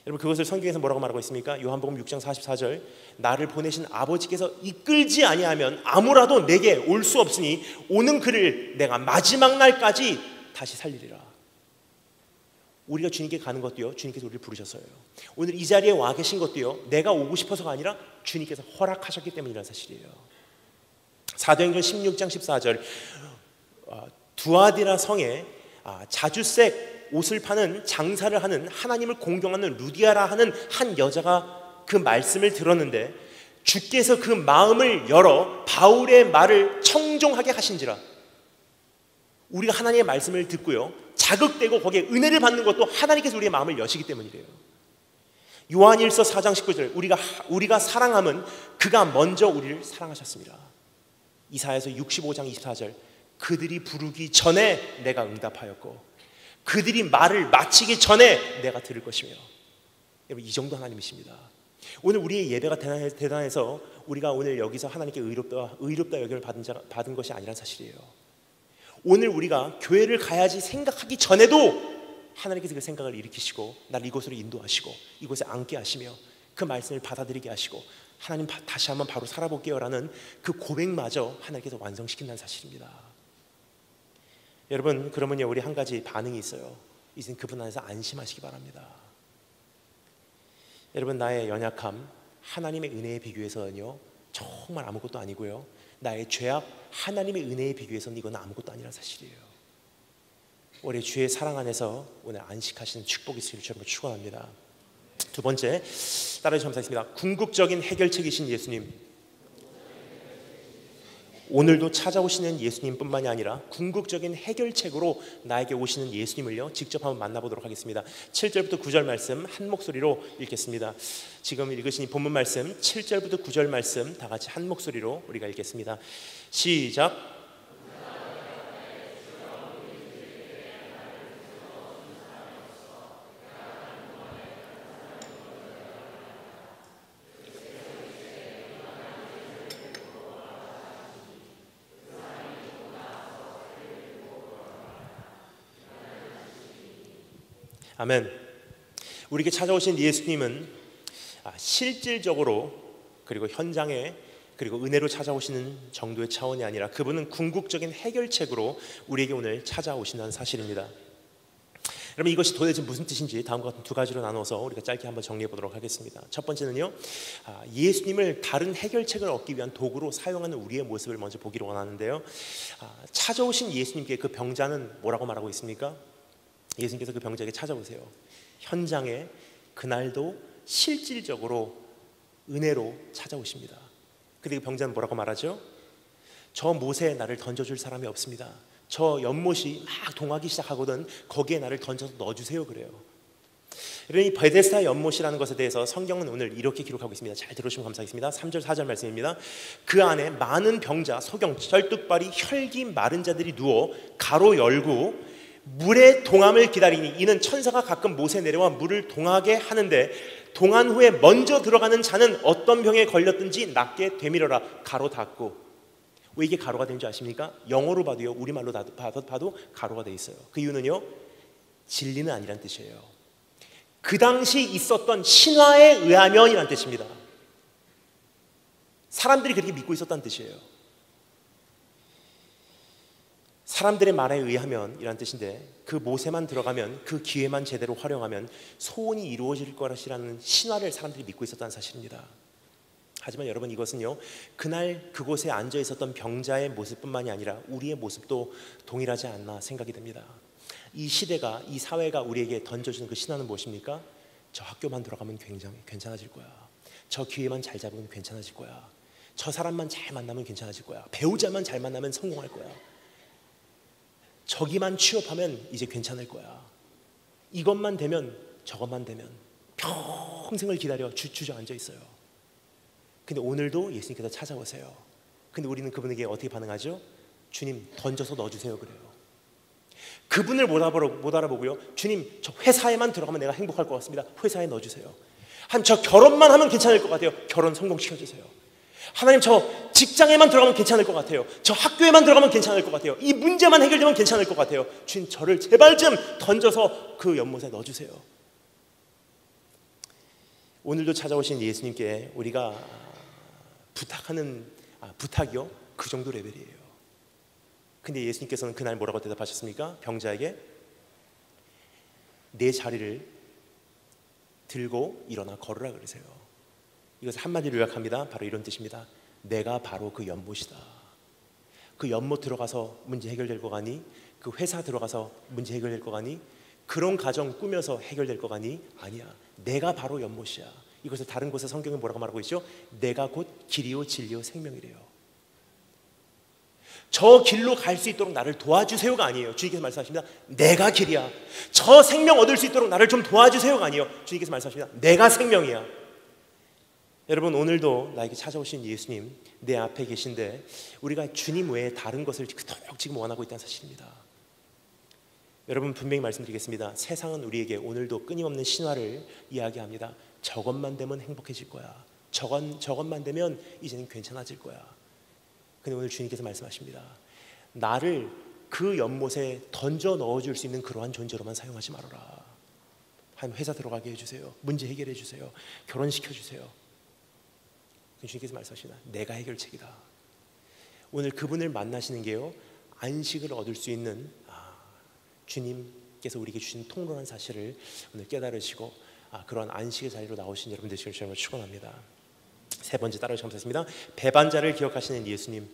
여러분, 그것을 성경에서 뭐라고 말하고 있습니까? 요한복음 6장 44절, 나를 보내신 아버지께서 이끌지 아니하면 아무라도 내게 올 수 없으니 오는 그를 내가 마지막 날까지 다시 살리리라. 우리가 주님께 가는 것도요, 주님께서 우리를 부르셨어요. 오늘 이 자리에 와 계신 것도요, 내가 오고 싶어서가 아니라 주님께서 허락하셨기 때문이라는 사실이에요. 사도행전 16장 14절, 두아디라 성에 자주색 옷을 파는 장사를 하는, 하나님을 공경하는 루디아라 하는 한 여자가 그 말씀을 들었는데 주께서 그 마음을 열어 바울의 말을 청종하게 하신지라. 우리가 하나님의 말씀을 듣고요, 자극되고 거기에 은혜를 받는 것도 하나님께서 우리의 마음을 여시기 때문이래요. 요한일서 4장 19절, 우리가 사랑함은 그가 먼저 우리를 사랑하셨습니다. 이사야서 65장 24절, 그들이 부르기 전에 내가 응답하였고 그들이 말을 마치기 전에 내가 들을 것이며. 여러분, 이 정도 하나님이십니다. 오늘 우리의 예배가 대단해서 우리가 오늘 여기서 하나님께 의롭다 여김을 받은 것이 아니란 사실이에요. 오늘 우리가 교회를 가야지 생각하기 전에도 하나님께서 그 생각을 일으키시고 나를 이곳으로 인도하시고 이곳에 앉게 하시며 그 말씀을 받아들이게 하시고 하나님 다시 한번 바로 살아볼게요 라는 그 고백마저 하나님께서 완성시킨다는 사실입니다. 여러분, 그러면요, 우리 한 가지 반응이 있어요. 이젠 그분 안에서 안심하시기 바랍니다. 여러분, 나의 연약함 하나님의 은혜에 비교해서는요 정말 아무것도 아니고요, 나의 죄악 하나님의 은혜에 비교해서는 이건 아무것도 아니라는 사실이에요. 우리 주의 사랑 안에서 오늘 안식하시는 축복이 있으기를 주님으로 축원합니다. 두 번째, 따라해 주시겠습니다. 궁극적인 해결책이신 예수님. 오늘도 찾아오시는 예수님뿐만이 아니라 궁극적인 해결책으로 나에게 오시는 예수님을요 직접 한번 만나보도록 하겠습니다. 7절부터 9절 말씀 한 목소리로 읽겠습니다. 지금 읽으신 본문 말씀 7절부터 9절 말씀 다 같이 한 목소리로 우리가 읽겠습니다. 시작. 아멘. 우리에게 찾아오신 예수님은 실질적으로 그리고 현장에 그리고 은혜로 찾아오시는 정도의 차원이 아니라 그분은 궁극적인 해결책으로 우리에게 오늘 찾아오신다는 사실입니다. 여러분, 이것이 도대체 무슨 뜻인지 다음과 같은 두 가지로 나눠서 우리가 짧게 한번 정리해 보도록 하겠습니다. 첫 번째는요, 예수님을 다른 해결책을 얻기 위한 도구로 사용하는 우리의 모습을 먼저 보기를 원하는데요, 찾아오신 예수님께 그 병자는 뭐라고 말하고 있습니까? 예수님께서 그 병자에게 찾아오세요. 현장에 그날도 실질적으로 은혜로 찾아오십니다. 근데 그 병자는 뭐라고 말하죠? 저 못에 나를 던져줄 사람이 없습니다. 저 연못이 막 동하기 시작하거든 거기에 나를 던져서 넣어주세요 그래요. 여러분, 이 베데스다 연못이라는 것에 대해서 성경은 오늘 이렇게 기록하고 있습니다. 잘 들으시면 감사하겠습니다. 3절 4절 말씀입니다. 그 안에 많은 병자, 소경, 절뚝발이, 혈기 마른 자들이 누워 가로 열고 물의 동함을 기다리니 이는 천사가 가끔 못에 내려와 물을 동하게 하는데 동한 후에 먼저 들어가는 자는 어떤 병에 걸렸든지 낫게 되밀어라. 가로 닫고. 왜 이게 가로가 되는 줄 아십니까? 영어로 봐도요, 우리말로 봐도 가로가 돼 있어요. 그 이유는요, 진리는 아니란 뜻이에요. 그 당시 있었던 신화에 의하면이란 뜻입니다. 사람들이 그렇게 믿고 있었다는 뜻이에요. 사람들의 말에 의하면 이란 뜻인데, 그 못에만 들어가면, 그 기회만 제대로 활용하면 소원이 이루어질 것이라는 신화를 사람들이 믿고 있었다는 사실입니다. 하지만 여러분, 이것은요, 그날 그곳에 앉아 있었던 병자의 모습뿐만이 아니라 우리의 모습도 동일하지 않나 생각이 됩니다. 이 시대가, 이 사회가 우리에게 던져주는 그 신화는 무엇입니까? 저 학교만 들어가면 굉장히 괜찮아질 거야. 저 기회만 잘 잡으면 괜찮아질 거야. 저 사람만 잘 만나면 괜찮아질 거야. 배우자만 잘 만나면 성공할 거야. 저기만 취업하면 이제 괜찮을 거야. 이것만 되면, 저것만 되면 평생을 기다려 주저앉아 있어요. 근데 오늘도 예수님께서 찾아오세요. 근데 우리는 그분에게 어떻게 반응하죠? 주님, 던져서 넣어주세요 그래요. 그분을 못 알아보고요, 주님, 저 회사에만 들어가면 내가 행복할 것 같습니다. 회사에 넣어주세요. 하나님, 저 결혼만 하면 괜찮을 것 같아요. 결혼 성공시켜주세요. 하나님, 저 직장에만 들어가면 괜찮을 것 같아요. 저 학교에만 들어가면 괜찮을 것 같아요. 이 문제만 해결되면 괜찮을 것 같아요. 주님, 저를 제발 좀 던져서 그 연못에 넣어주세요. 오늘도 찾아오신 예수님께 우리가 부탁하는 부탁이요, 그 정도 레벨이에요. 근데 예수님께서는 그날 뭐라고 대답하셨습니까? 병자에게 내 자리를 들고 일어나 걸으라 그러세요. 이것을 한마디로 요약합니다. 바로 이런 뜻입니다. 내가 바로 그 연못이다. 그 연못 들어가서 문제 해결될 거 가니? 그 회사 들어가서 문제 해결될 거 가니? 그런 가정 꾸며서 해결될 거 가니? 아니야. 내가 바로 연못이야. 이것을 다른 곳에 성경은 뭐라고 말하고 있죠? 내가 곧 길이요 진리요 생명이래요. 저 길로 갈 수 있도록 나를 도와주세요가 아니에요. 주님께서 말씀하십니다. 내가 길이야. 저 생명 얻을 수 있도록 나를 좀 도와주세요가 아니에요. 주님께서 말씀하십니다. 내가 생명이야. 여러분, 오늘도 나에게 찾아오신 예수님 내 앞에 계신데 우리가 주님 외에 다른 것을 그토록 지금 원하고 있다는 사실입니다. 여러분, 분명히 말씀드리겠습니다. 세상은 우리에게 오늘도 끊임없는 신화를 이야기합니다. 저것만 되면 행복해질 거야. 저것만 되면 이제는 괜찮아질 거야. 근데 오늘 주님께서 말씀하십니다. 나를 그 연못에 던져 넣어줄 수 있는 그러한 존재로만 사용하지 말아라. 한 회사 들어가게 해주세요. 문제 해결해 주세요. 결혼시켜주세요. 주님께서 말씀하십니다. 내가 해결책이다. 오늘 그분을 만나시는 게요, 안식을 얻을 수 있는 주님께서 우리에게 주신 통로라는 사실을 오늘 깨달으시고 그러한 안식의 자리로 나오신 여러분 되시길 주님을 축원합니다. 세 번째, 따라 감사했습니다. 배반자를 기억하시는 예수님.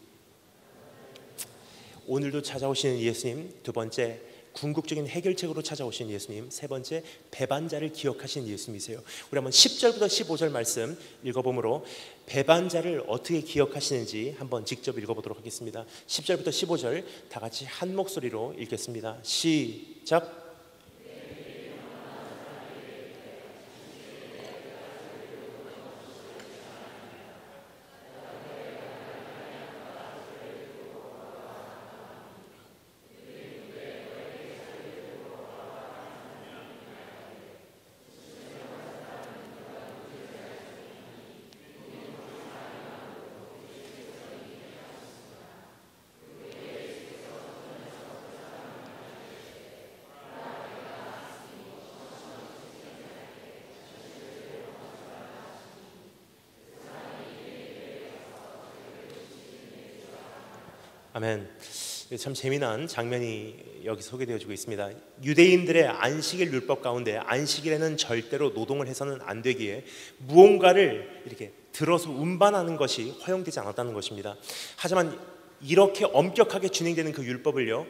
오늘도 찾아오시는 예수님. 두 번째, 궁극적인 해결책으로 찾아오신 예수님. 세 번째, 배반자를 기억하시는 예수님이세요. 우리 한번 10절부터 15절 말씀 읽어보므로 배반자를 어떻게 기억하시는지 한번 직접 읽어보도록 하겠습니다. 10절부터 15절 다 같이 한 목소리로 읽겠습니다. 시작. 아멘. 참 재미난 장면이 여기 소개되어지고 있습니다. 유대인들의 안식일 율법 가운데 안식일에는 절대로 노동을 해서는 안 되기에 무언가를 이렇게 들어서 운반하는 것이 허용되지 않았다는 것입니다. 하지만 이렇게 엄격하게 진행되는 그 율법을요,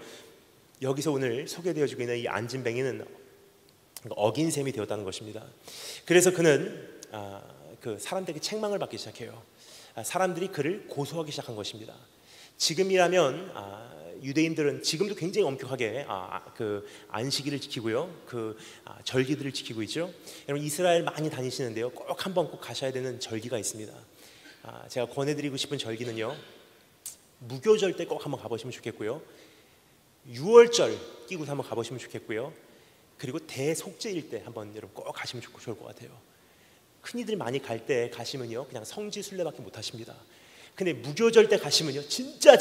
여기서 오늘 소개되어지고 있는 이 안진뱅이는 어긴 셈이 되었다는 것입니다. 그래서 그는 그 사람들에게 책망을 받기 시작해요. 사람들이 그를 고소하기 시작한 것입니다. 지금이라면 유대인들은 지금도 굉장히 엄격하게 그 안식일을 지키고요, 그 절기들을 지키고 있죠. 여러분 이스라엘 많이 다니시는데요, 꼭 한번 꼭 가셔야 되는 절기가 있습니다. 제가 권해드리고 싶은 절기는요, 무교절 때 꼭 한번 가보시면 좋겠고요, 유월절 끼고서 한번 가보시면 좋겠고요, 그리고 대속죄일 때 한번 여러분 꼭 가시면 좋을 것 같아요. 흔히들 많이 갈 때 가시면요, 그냥 성지 순례밖에 못 하십니다. 근데 무교절 때 가시면요, 진짜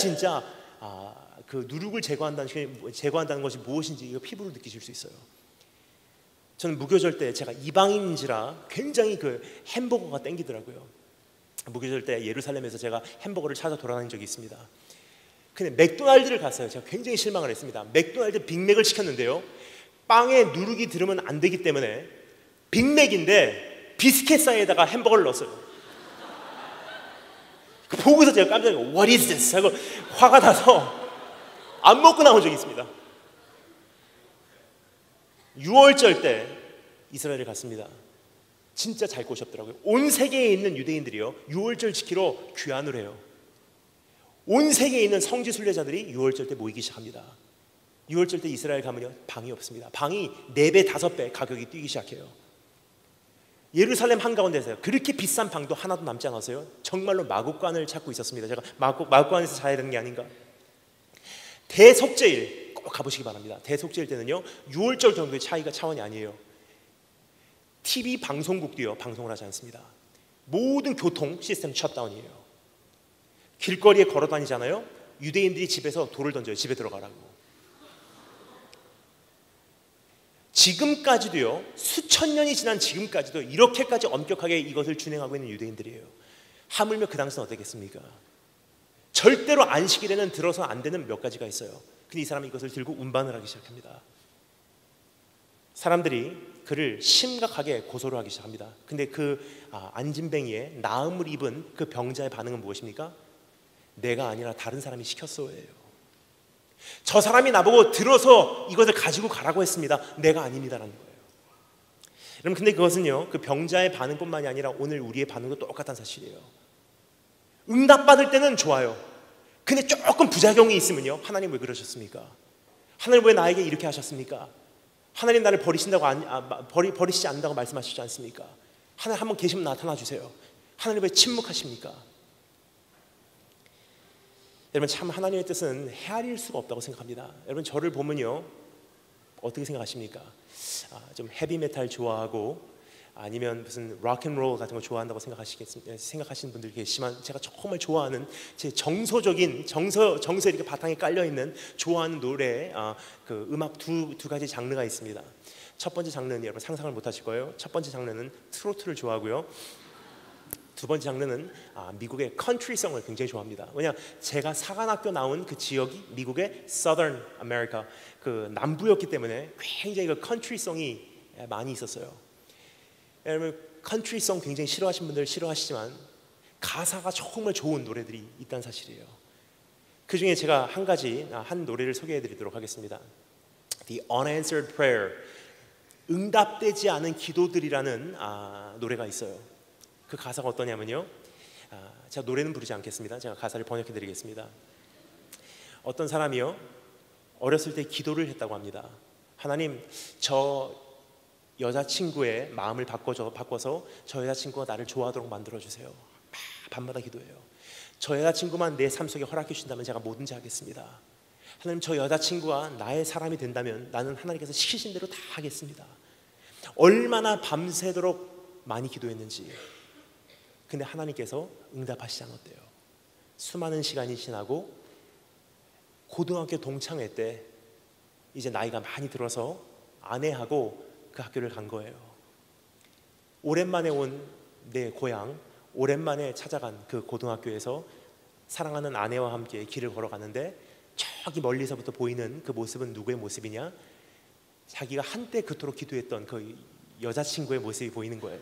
그 누룩을 제거한다는 것이 무엇인지 이거 피부로 느끼실 수 있어요. 저는 무교절 때 제가 이방인인지라 굉장히 그 햄버거가 땡기더라고요. 무교절 때 예루살렘에서 제가 햄버거를 찾아 돌아다닌 적이 있습니다. 근데 맥도날드를 갔어요. 제가 굉장히 실망을 했습니다. 맥도날드 빅맥을 시켰는데요, 빵에 누룩이 들으면 안 되기 때문에 빅맥인데 비스켓 사이에다가 햄버거를 넣었어요. 보고서 제가 깜짝 놀라고 What is this? 하고 화가 나서 안 먹고 나온 적이 있습니다. 6월절 때 이스라엘에 갔습니다. 진짜 잘 꼬셨더라고요. 온 세계에 있는 유대인들이요, 6월절 지키러 귀환을 해요. 온 세계에 있는 성지 순례자들이 6월절 때 모이기 시작합니다. 6월절 때 이스라엘 가면요, 방이 없습니다. 방이 4배, 5배 가격이 뛰기 시작해요. 예루살렘 한가운데서요, 그렇게 비싼 방도 하나도 남지 않았어요. 정말로 마구간을 찾고 있었습니다. 제가 마구간에서 자야 되는 게 아닌가. 대속죄일 꼭 가보시기 바랍니다. 대속죄일 때는요, 6월절 정도의 차원이 아니에요. TV 방송국도요, 방송을 하지 않습니다. 모든 교통 시스템 셧다운이에요. 길거리에 걸어 다니잖아요. 유대인들이 집에서 돌을 던져요. 집에 들어가라고. 지금까지도요, 수천 년이 지난 지금까지도 이렇게까지 엄격하게 이것을 준행하고 있는 유대인들이에요. 하물며 그 당시는 어떻겠습니까? 절대로 안식일에는 들어서 안 되는 몇 가지가 있어요. 근데 이 사람이 이것을 들고 운반을 하기 시작합니다. 사람들이 그를 심각하게 고소를 하기 시작합니다. 근데 그 안진뱅이의 나음을 입은 그 병자의 반응은 무엇입니까? 내가 아니라 다른 사람이 시켰어예요. 저 사람이 나보고 들어서 이것을 가지고 가라고 했습니다. 내가 아닙니다라는 거예요. 여러분, 근데 그것은요, 그 병자의 반응뿐만이 아니라 오늘 우리의 반응도 똑같은 사실이에요. 응답받을 때는 좋아요. 근데 조금 부작용이 있으면요, 하나님 왜 그러셨습니까? 하나님 왜 나에게 이렇게 하셨습니까? 하나님 나를 버리시지 않는다고 말씀하시지 않습니까? 하나님 한번 계시면 나타나 주세요. 하나님 왜 침묵하십니까? 여러분, 참 하나님의 뜻은 헤아릴 수가 없다고 생각합니다. 여러분, 저를 보면요, 어떻게 생각하십니까? 좀 헤비메탈 좋아하고 아니면 무슨 락앤롤 같은 거 좋아한다고 생각하시는 분들 계시지만, 제가 정말 좋아하는 제 정서에 이렇게 바탕에 깔려 있는 좋아하는 노래, 그 음악 두 가지 장르가 있습니다. 첫 번째 장르는 여러분 상상을 못 하실 거예요. 첫 번째 장르는 트로트를 좋아하고요, 두 번째 장르는 미국의 컨트리송을 굉장히 좋아합니다. 왜냐, 제가 사관학교 나온 그 지역이 미국의 Southern America, 그 남부였기 때문에 굉장히 그 컨트리송이 많이 있었어요. 여러분, 컨트리송 굉장히 싫어하시는 분들 싫어하시지만 가사가 정말 좋은 노래들이 있다는 사실이에요. 그 중에 제가 한 노래를 소개해드리도록 하겠습니다. The Unanswered Prayer, 응답되지 않은 기도들이라는 노래가 있어요. 그 가사가 어떠냐면요, 제가 노래는 부르지 않겠습니다. 제가 가사를 번역해 드리겠습니다. 어떤 사람이요, 어렸을 때 기도를 했다고 합니다. 하나님, 저 여자친구의 마음을 바꿔서 저 여자친구가 나를 좋아하도록 만들어주세요. 밤마다 기도해요. 저 여자친구만 내 삶 속에 허락해 주신다면 제가 뭐든지 하겠습니다. 하나님, 저 여자친구가 나의 사람이 된다면 나는 하나님께서 시키신 대로 다 하겠습니다. 얼마나 밤새도록 많이 기도했는지. 근데 하나님께서 응답하시지 않았대요. 수많은 시간이 지나고 고등학교 동창회 때 이제 나이가 많이 들어서 아내하고 그 학교를 간 거예요. 오랜만에 온 내 고향, 오랜만에 찾아간 그 고등학교에서 사랑하는 아내와 함께 길을 걸어가는데 저기 멀리서부터 보이는 그 모습은 누구의 모습이냐? 자기가 한때 그토록 기도했던 그 여자친구의 모습이 보이는 거예요.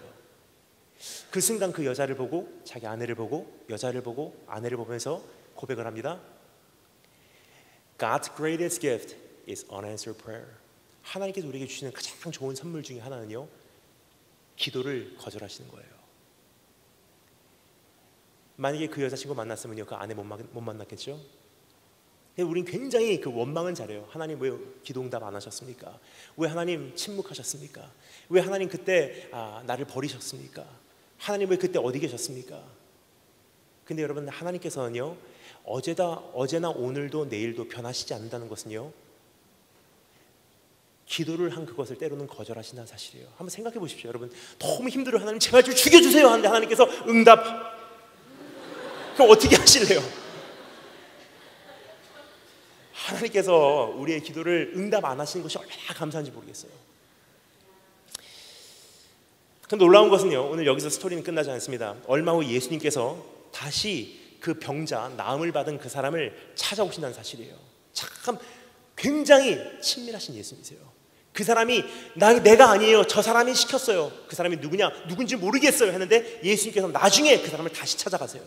그 순간 그 여자를 보고 자기 아내를 보고 여자를 보고 아내를 보면서 고백을 합니다. God's greatest gift is unanswered prayer. 하나님께서 우리에게 주시는 가장 좋은 선물 중에 하나는요, 기도를 거절하시는 거예요. 만약에 그 여자친구 만났으면요, 그 아내 못 만났겠죠? 우린 굉장히 그 원망은 잘해요. 하나님 왜 기도 응답 안 하셨습니까? 왜 하나님 침묵하셨습니까? 왜 하나님 그때 나를 버리셨습니까? 하나님 왜 그때 어디 계셨습니까? 근데 여러분, 하나님께서는요, 어제나 오늘도 내일도 변하시지 않는다는 것은요, 기도를 한 그것을 때로는 거절하신다는 사실이에요. 한번 생각해 보십시오. 여러분, 너무 힘들어요. 하나님 제발 좀 죽여주세요 하는데 하나님께서 응답. 그럼 어떻게 하실래요? 하나님께서 우리의 기도를 응답 안 하시는 것이 얼마나 감사한지 모르겠어요. 그런데 놀라운 것은요, 오늘 여기서 스토리는 끝나지 않습니다. 얼마 후 예수님께서 다시 그 병자, 나음을 받은 그 사람을 찾아오신다는 사실이에요. 참 굉장히 친밀하신 예수님이세요. 그 사람이 내가 아니에요, 저 사람이 시켰어요. 그 사람이 누군지 모르겠어요 했는데 예수님께서 나중에 그 사람을 다시 찾아가세요.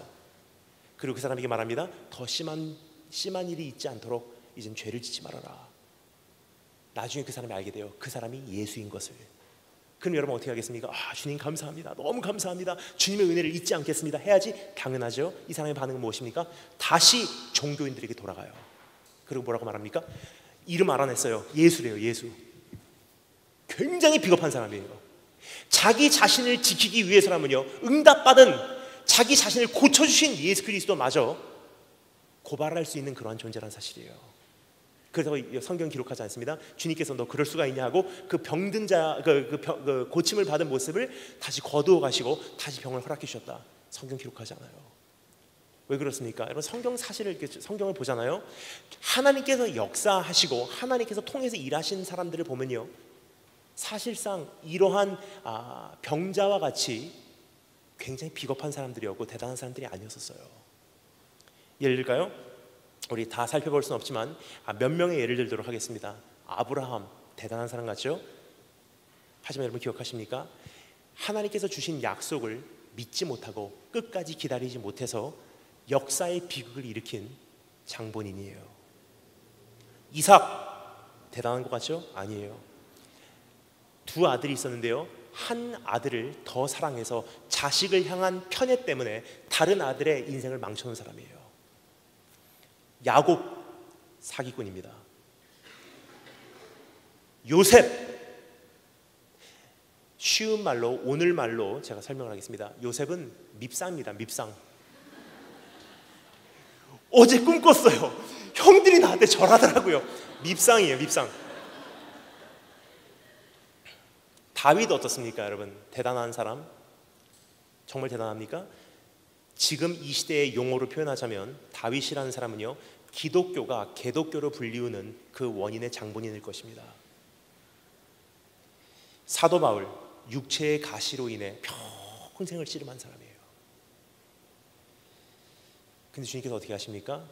그리고 그 사람에게 말합니다. 더 심한 일이 있지 않도록 이젠 죄를 짓지 말아라. 나중에 그 사람이 알게 돼요. 그 사람이 예수인 것을. 그럼 여러분 어떻게 하겠습니까? 주님 감사합니다. 너무 감사합니다. 주님의 은혜를 잊지 않겠습니다. 해야지. 당연하죠. 이 사람의 반응은 무엇입니까? 다시 종교인들에게 돌아가요. 그리고 뭐라고 말합니까? 이름 알아냈어요. 예수래요. 예수. 굉장히 비겁한 사람이에요. 자기 자신을 지키기 위해서라면요, 응답받은 자기 자신을 고쳐주신 예수 그리스도마저 고발할 수 있는 그러한 존재라는 사실이에요. 그래서 성경 기록하지 않습니다. 주님께서 너 그럴 수가 있냐 하고 그 병든 자, 그 고침을 받은 모습을 다시 거두어 가시고 다시 병을 허락해 주셨다. 성경 기록하지 않아요. 왜 그렇습니까? 여러분, 성경을 보잖아요. 하나님께서 역사하시고 하나님께서 통해서 일하신 사람들을 보면요, 사실상 이러한 병자와 같이 굉장히 비겁한 사람들이었고 대단한 사람들이 아니었어요. 예를 들까요? 우리 다 살펴볼 수는 없지만 몇 명의 예를 들도록 하겠습니다. 아브라함, 대단한 사람 같죠? 하지만 여러분 기억하십니까? 하나님께서 주신 약속을 믿지 못하고 끝까지 기다리지 못해서 역사의 비극을 일으킨 장본인이에요. 이삭, 대단한 것 같죠? 아니에요. 두 아들이 있었는데요, 한 아들을 더 사랑해서 자식을 향한 편애 때문에 다른 아들의 인생을 망쳐놓은 사람이에요. 야곱, 사기꾼입니다. 요셉, 쉬운 말로, 오늘 말로 제가 설명을 하겠습니다. 요셉은 밉상입니다. 밉상. 어제 꿈 꿨어요. 형들이 나한테 절하더라고요. 밉상이에요. 밉상. 다윗 어떻습니까, 여러분? 대단한 사람? 정말 대단합니까? 지금 이 시대의 용어로 표현하자면 다윗이라는 사람은요, 기독교가 개독교로 불리우는 그 원인의 장본인일 것입니다. 사도 바울, 육체의 가시로 인해 평생을 씨름한 사람이에요. 근데 주님께서 어떻게 하십니까?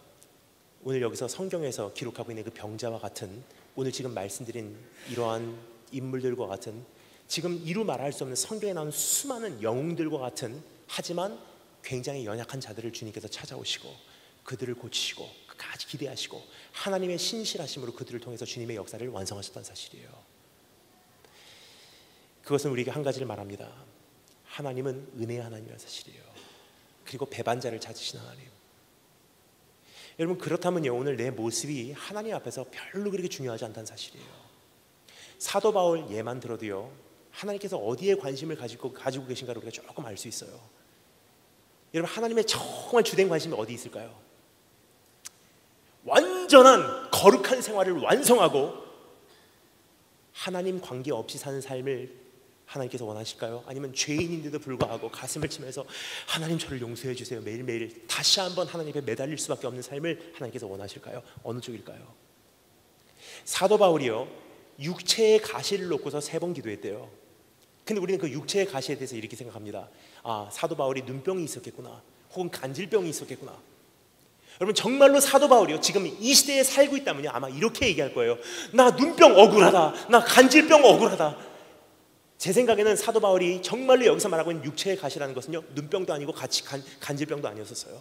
오늘 여기서 성경에서 기록하고 있는 그 병자와 같은, 오늘 지금 말씀드린 이러한 인물들과 같은, 지금 이루 말할 수 없는 성경에 나오는 수많은 영웅들과 같은, 하지만 굉장히 연약한 자들을 주님께서 찾아오시고 그들을 고치시고 끝까지 기대하시고 하나님의 신실하심으로 그들을 통해서 주님의 역사를 완성하셨다는 사실이에요. 그것은 우리에게 한 가지를 말합니다. 하나님은 은혜의 하나님이라는 사실이에요. 그리고 배반자를 찾으신 하나님. 여러분, 그렇다면요, 오늘 내 모습이 하나님 앞에서 별로 그렇게 중요하지 않다는 사실이에요. 사도 바울 예만 들어도요, 하나님께서 어디에 관심을 가지고 계신가를 우리가 조금 알 수 있어요. 여러분, 하나님의 정말 주된 관심이 어디 있을까요? 완전한 거룩한 생활을 완성하고 하나님 관계 없이 사는 삶을 하나님께서 원하실까요? 아니면 죄인인데도 불구하고 가슴을 치면서 하나님 저를 용서해 주세요, 매일매일 다시 한번 하나님 앞에 매달릴 수밖에 없는 삶을 하나님께서 원하실까요? 어느 쪽일까요? 사도 바울이요, 육체의 가시를 놓고서 3번 기도했대요. 근데 우리는 그 육체의 가시에 대해서 이렇게 생각합니다. 사도 바울이 눈병이 있었겠구나, 혹은 간질병이 있었겠구나. 여러분 정말로 사도 바울이요 지금 이 시대에 살고 있다면요 아마 이렇게 얘기할 거예요. 나 눈병 억울하다, 나 간질병 억울하다. 제 생각에는 사도 바울이 정말로 여기서 말하고 있는 육체의 가시라는 것은요 눈병도 아니고 간질병도 아니었었어요.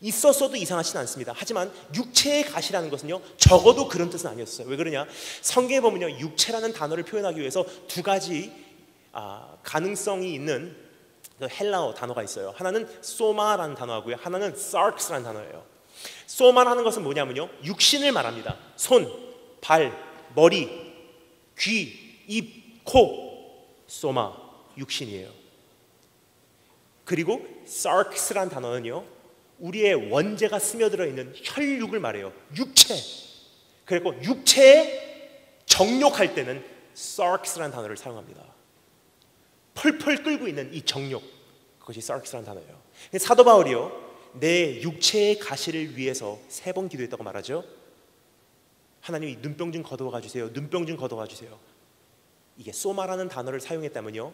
있었어도 이상하진 않습니다. 하지만 육체의 가시라는 것은요 적어도 그런 뜻은 아니었어요. 왜 그러냐, 성경에 보면요 육체라는 단어를 표현하기 위해서 두 가지 가능성이 있는 그 헬라어 단어가 있어요. 하나는 소마라는 단어하고요, 하나는 sarx라는 단어예요. 소마라는 것은 뭐냐면요 육신을 말합니다. 손, 발, 머리, 귀, 입, 코, 소마, 육신이에요. 그리고 sarx라는 단어는요 우리의 원죄가 스며들어 있는 혈육을 말해요. 육체. 그리고 육체에 정욕할 때는 sarx라는 단어를 사용합니다. 펄펄 끓고 있는 이 정욕, 그것이 sarx라는 단어예요. 사도 바울이요 내 육체의 가시를 위해서 3번 기도했다고 말하죠. 하나님이 눈병 좀 거두어가 주세요, 눈병 좀 거두어가 주세요. 이게 소마라는 단어를 사용했다면요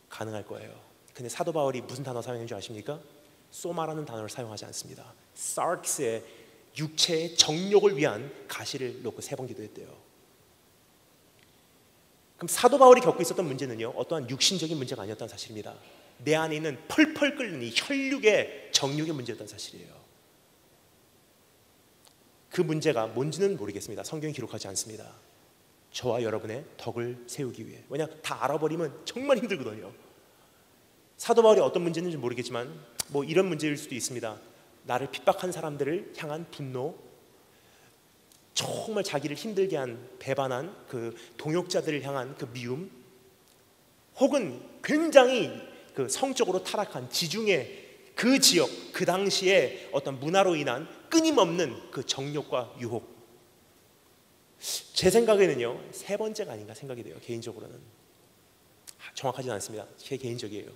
가능할 거예요. 근데 사도 바울이 무슨 단어 사용했는지 아십니까? 소마라는 단어를 사용하지 않습니다. sarx의 육체의 정욕을 위한 가시를 놓고 3번 기도했대요. 그럼 사도 바울이 겪고 있었던 문제는요 어떠한 육신적인 문제가 아니었다는 사실입니다. 내 안에 있는 펄펄 끓는 이 혈육의 정욕의 문제였다는 사실이에요. 그 문제가 뭔지는 모르겠습니다. 성경이 기록하지 않습니다. 저와 여러분의 덕을 세우기 위해. 왜냐하면 다 알아버리면 정말 힘들거든요. 사도 바울이 어떤 문제인지 모르겠지만 뭐 이런 문제일 수도 있습니다. 나를 핍박한 사람들을 향한 분노, 정말 자기를 힘들게 한 배반한 그 동역자들을 향한 그 미움, 혹은 굉장히 그 성적으로 타락한 지중해 그 지역 그 당시에 어떤 문화로 인한 끊임없는 그 정욕과 유혹. 제 생각에는요 3번째가 아닌가 생각이 돼요. 개인적으로는 정확하지는 않습니다. 제 개인적이에요.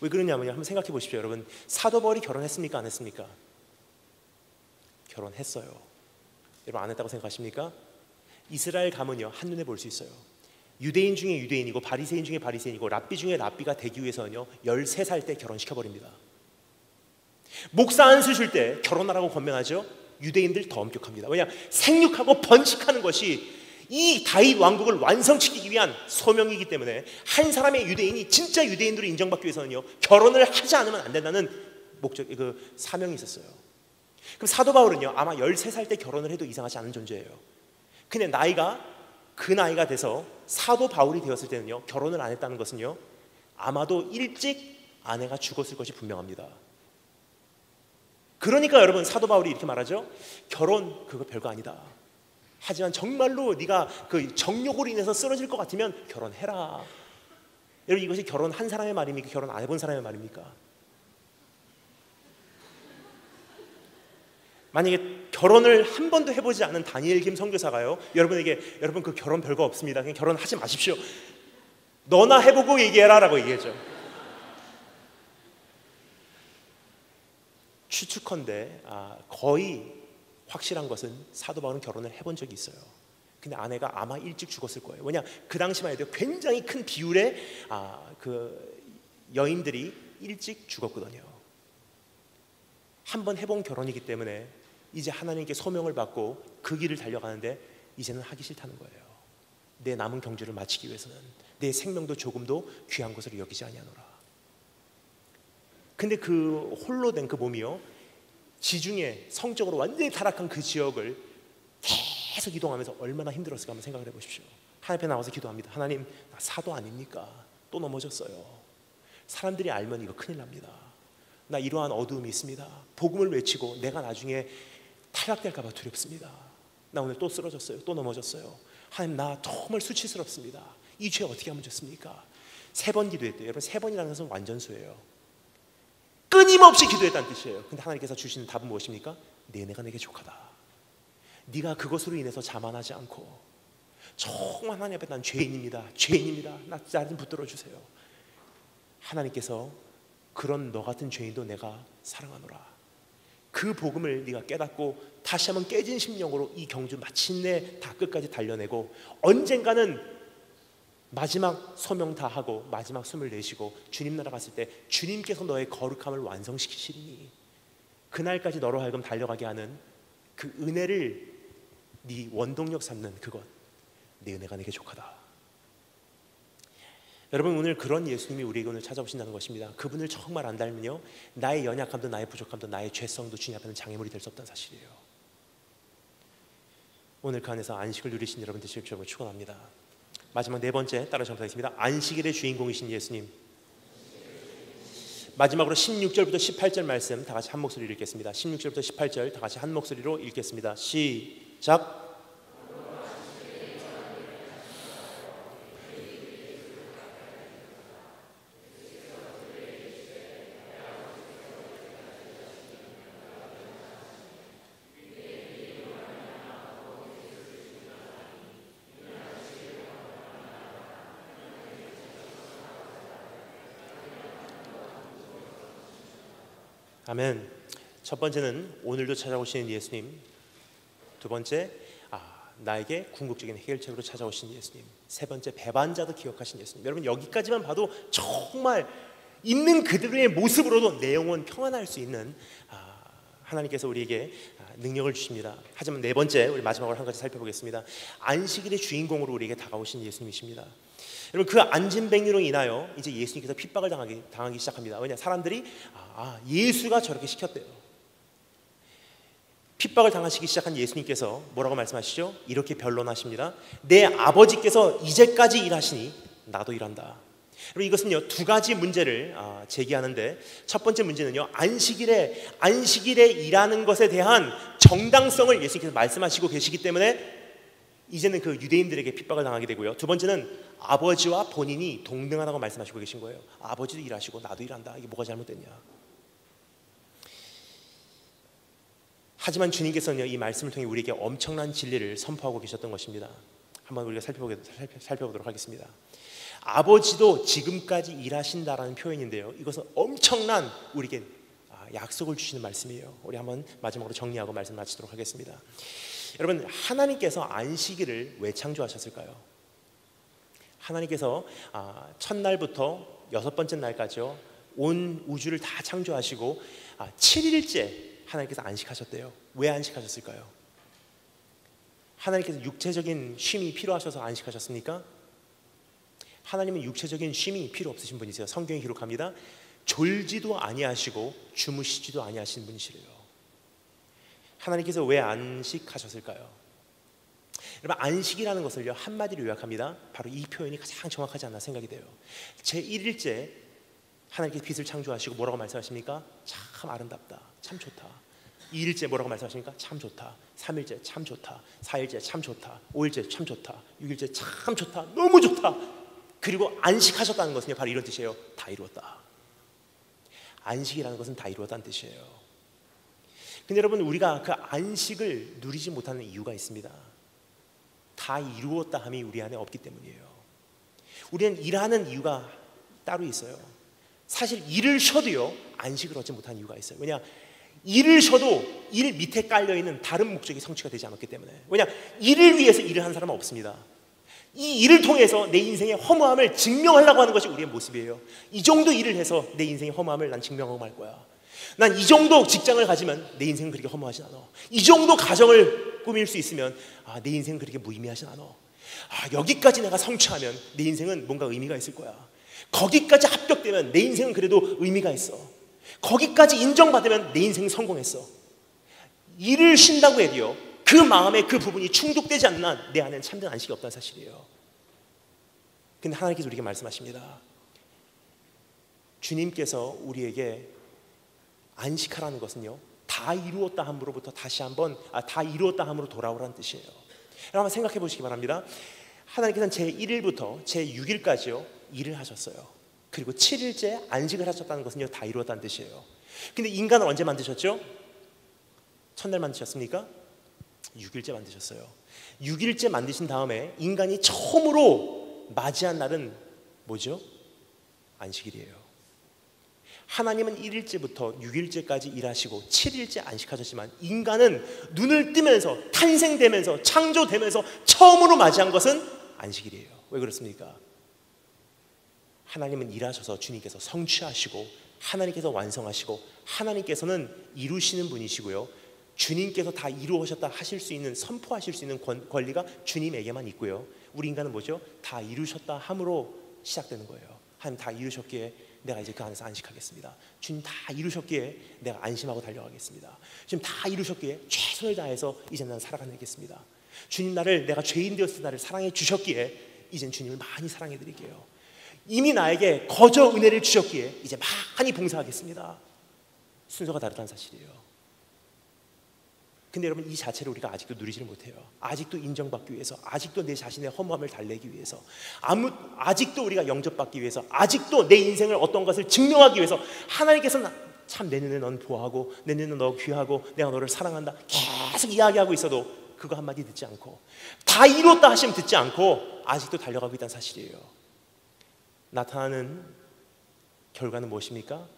왜 그러냐면요 한번 생각해 보십시오. 여러분 사도 바울이 결혼했습니까 안 했습니까? 결혼했어요. 여러분 안 했다고 생각하십니까? 이스라엘 가면요 한눈에 볼 수 있어요. 유대인 중에 유대인이고 바리새인 중에 바리새인이고 랍비 중에 랍비가 되기 위해서는요 13살 때 결혼시켜버립니다. 목사 안수 줄 때 결혼하라고 권면하죠. 유대인들 더 엄격합니다. 왜냐, 생육하고 번식하는 것이 이 다윗 왕국을 완성시키기 위한 소명이기 때문에 한 사람의 유대인이 진짜 유대인으로 인정받기 위해서는요 결혼을 하지 않으면 안 된다는 목적, 그 사명이 있었어요. 그럼 사도 바울은요 아마 13살 때 결혼을 해도 이상하지 않은 존재예요. 근데 그 나이가 돼서 사도 바울이 되었을 때는요 결혼을 안 했다는 것은요 아마도 일찍 아내가 죽었을 것이 분명합니다. 그러니까 여러분 사도 바울이 이렇게 말하죠. 결혼 그거 별거 아니다. 하지만 정말로 네가 그 정욕으로 인해서 쓰러질 것 같으면 결혼해라. 여러분 이것이 결혼한 사람의 말입니까? 결혼 안 해본 사람의 말입니까? 만약에 결혼을 한 번도 해보지 않은 다니엘 김 선교사가요 여러분에게 여러분 그 결혼 별거 없습니다, 그냥 결혼하지 마십시오, 너나 해보고 얘기해라 라고 얘기했죠. 추측컨대 거의 확실한 것은 사도 바울은 결혼을 해본 적이 있어요. 근데 아내가 아마 일찍 죽었을 거예요. 왜냐, 그 당시만 해도 굉장히 큰 비율의 그 여인들이 일찍 죽었거든요. 한번 해본 결혼이기 때문에 이제 하나님께 소명을 받고 그 길을 달려가는데 이제는 하기 싫다는 거예요. 내 남은 경주를 마치기 위해서는 내 생명도 조금도 귀한 것으로 여기지 아니하노라. 근데 그 홀로 된 그 몸이요 지중해 성적으로 완전히 타락한 그 지역을 계속 이동하면서 얼마나 힘들었을까 한번 생각을 해보십시오. 하나님 앞에 나와서 기도합니다. 하나님, 나 사도 아닙니까? 또 넘어졌어요. 사람들이 알면 이거 큰일 납니다. 나 이러한 어두움이 있습니다. 복음을 외치고 내가 나중에 탈락될까 봐 두렵습니다. 나 오늘 또 쓰러졌어요. 또 넘어졌어요. 하나님, 나 정말 수치스럽습니다. 이 죄 어떻게 하면 좋습니까? 3번 기도했대요. 여러분 3번이라는 것은 완전수예요. 끊임없이 기도했다는 뜻이에요. 근데 하나님께서 주시는 답은 무엇입니까? 내 은혜가 내게 족하다. 네가 그것으로 인해서 자만하지 않고 정말 하나님 앞에 난 죄인입니다. 죄인입니다. 나 좀 붙들어 주세요. 하나님께서 그런 너 같은 죄인도 내가 사랑하노라. 그 복음을 네가 깨닫고 다시 한번 깨진 심령으로 이 경주 마침내 다 끝까지 달려내고 언젠가는 마지막 소명 다 하고 마지막 숨을 내쉬고 주님 나라 갔을 때 주님께서 너의 거룩함을 완성시키시리니 그날까지 너로 하여금 달려가게 하는 그 은혜를 네 원동력 삼는 그것, 내 은혜가 내게 족하다. 여러분, 오늘 그런 예수님이 우리에게 오늘 찾아오신다는 것입니다. 그분을 정말 안 닮으면요, 나의 연약함도 나의 부족함도 나의 죄성도 주님 앞에는 장애물이 될 수 없다는 사실이에요. 오늘 그 안에서 안식을 누리신 여러분 되실 줄 축원합니다. 마지막 네 번째 따라 전파하겠습니다. 안식일의 주인공이신 예수님. 마지막으로 16절부터 18절 말씀 다 같이 한 목소리로 읽겠습니다. 16절부터 18절 다 같이 한 목소리로 읽겠습니다. 시작. 아멘. 첫 번째는 오늘도 찾아오시는 예수님. 두 번째, 나에게 궁극적인 해결책으로 찾아오신 예수님. 세 번째, 배반자도 기억하신 예수님. 여러분, 여기까지만 봐도 정말 있는 그들의 모습으로도 내 영혼 평안할 수 있는 하나님께서 우리에게 능력을 주십니다. 하지만 네 번째, 우리 마지막으로 한 가지 살펴보겠습니다. 안식일의 주인공으로 우리에게 다가오신 예수님이십니다. 여러분, 그 안진뱅이로 인하여 이제 예수님께서 핍박을 당하기 시작합니다. 왜냐, 사람들이 예수가 저렇게 시켰대요. 핍박을 당하시기 시작한 예수님께서 뭐라고 말씀하시죠? 이렇게 변론하십니다. 내 아버지께서 이제까지 일하시니 나도 일한다. 여러분, 이것은요, 두 가지 문제를 제기하는데, 첫 번째 문제는요, 안식일에 일하는 것에 대한 정당성을 예수님께서 말씀하시고 계시기 때문에 이제는 그 유대인들에게 핍박을 당하게 되고요. 두 번째는 아버지와 본인이 동등하다고 말씀하시고 계신 거예요. 아버지도 일하시고 나도 일한다. 이게 뭐가 잘못됐냐? 하지만 주님께서는 이 말씀을 통해 우리에게 엄청난 진리를 선포하고 계셨던 것입니다. 한번 우리가 살펴보도록 하겠습니다. 아버지도 지금까지 일하신다라는 표현인데요, 이것은 엄청난 우리에게 약속을 주시는 말씀이에요. 우리 한번 마지막으로 정리하고 말씀 마치도록 하겠습니다. 여러분, 하나님께서 안식일을 왜 창조하셨을까요? 하나님께서 첫날부터 여섯 번째 날까지요, 온 우주를 다 창조하시고 7일째 하나님께서 안식하셨대요. 왜 안식하셨을까요? 하나님께서 육체적인 쉼이 필요하셔서 안식하셨습니까? 하나님은 육체적인 쉼이 필요 없으신 분이세요. 성경이 기록합니다. 졸지도 아니하시고 주무시지도 아니하신 분이시래요. 하나님께서 왜 안식하셨을까요? 여러분, 안식이라는 것을요, 한마디로 요약합니다. 바로 이 표현이 가장 정확하지 않나 생각이 돼요. 제1일째 하나님께서 빛을 창조하시고 뭐라고 말씀하십니까? 참 아름답다, 참 좋다. 2일째 뭐라고 말씀하십니까? 참 좋다. 3일째 참 좋다. 4일째 참 좋다. 5일째 참 좋다. 6일째 참 좋다, 너무 좋다. 그리고 안식하셨다는 것은요, 바로 이런 뜻이에요. 다 이루었다. 안식이라는 것은 다 이루었다는 뜻이에요. 근데 여러분, 우리가 그 안식을 누리지 못하는 이유가 있습니다. 다 이루었다 함이 우리 안에 없기 때문이에요. 우리는 일하는 이유가 따로 있어요. 사실 일을 쉬어도요, 안식을 얻지 못하는 이유가 있어요. 왜냐, 일을 쉬어도 일 밑에 깔려있는 다른 목적이 성취가 되지 않았기 때문에. 왜냐, 일을 위해서 일을 하는 사람은 없습니다. 이 일을 통해서 내 인생의 허무함을 증명하려고 하는 것이 우리의 모습이에요. 이 정도 일을 해서 내 인생의 허무함을 난 증명하고 말 거야. 난 이 정도 직장을 가지면 내 인생은 그렇게 허무하지 않아. 이 정도 가정을 꾸밀 수 있으면 내 인생은 그렇게 무의미하지 않아. 여기까지 내가 성취하면 내 인생은 뭔가 의미가 있을 거야. 거기까지 합격되면 내 인생은 그래도 의미가 있어. 거기까지 인정받으면 내 인생은 성공했어. 일을 쉰다고 해도요, 그 마음에 그 부분이 충족되지 않는 한 내 안에는 참된 안식이 없다는 사실이에요. 근데 하나님께서 우리에게 말씀하십니다. 주님께서 우리에게 안식하라는 것은요, 다 이루었다 함으로부터 다시 한번 다 이루었다 함으로 돌아오라는 뜻이에요. 여러분, 한번 생각해 보시기 바랍니다. 하나님께서는 제1일부터 제6일까지요 일을 하셨어요. 그리고 7일째 안식을 하셨다는 것은요, 다 이루었다는 뜻이에요. 근데 인간을 언제 만드셨죠? 첫날 만드셨습니까? 6일째 만드셨어요. 6일째 만드신 다음에 인간이 처음으로 맞이한 날은 뭐죠? 안식일이에요. 하나님은 1일째부터 6일째까지 일하시고 7일째 안식하셨지만, 인간은 눈을 뜨면서 탄생되면서 창조되면서 처음으로 맞이한 것은 안식일이에요. 왜 그렇습니까? 하나님은 일하셔서 주님께서 성취하시고 하나님께서 완성하시고 하나님께서는 이루시는 분이시고요, 주님께서 다 이루셨다 하실 수 있는, 선포하실 수 있는 권리가 주님에게만 있고요, 우리 인간은 뭐죠? 다 이루셨다 함으로 시작되는 거예요. 하나님 다 이루셨기에 내가 이제 그 안에서 안식하겠습니다. 주님 다 이루셨기에 내가 안심하고 달려가겠습니다. 주님 다 이루셨기에 최선을 다해서 이제 나는 살아가겠습니다. 주님 내가 죄인 되었을 때 나를 사랑해 주셨기에 이젠 주님을 많이 사랑해 드릴게요. 이미 나에게 거저 은혜를 주셨기에 이제 많이 봉사하겠습니다. 순서가 다르다는 사실이에요. 근데 여러분, 이 자체를 우리가 아직도 누리지를 못해요. 아직도 인정받기 위해서, 아직도 내 자신의 허무함을 달래기 위해서, 아직도 우리가 영접받기 위해서, 아직도 내 인생을 어떤 것을 증명하기 위해서 하나님께서는 참 내 눈에 넌 보하고 내 눈에 너 귀하고 내가 너를 사랑한다 계속 이야기하고 있어도 그거 한마디 듣지 않고, 다 이뤘다 하시면 듣지 않고 아직도 달려가고 있다는 사실이에요. 나타나는 결과는 무엇입니까?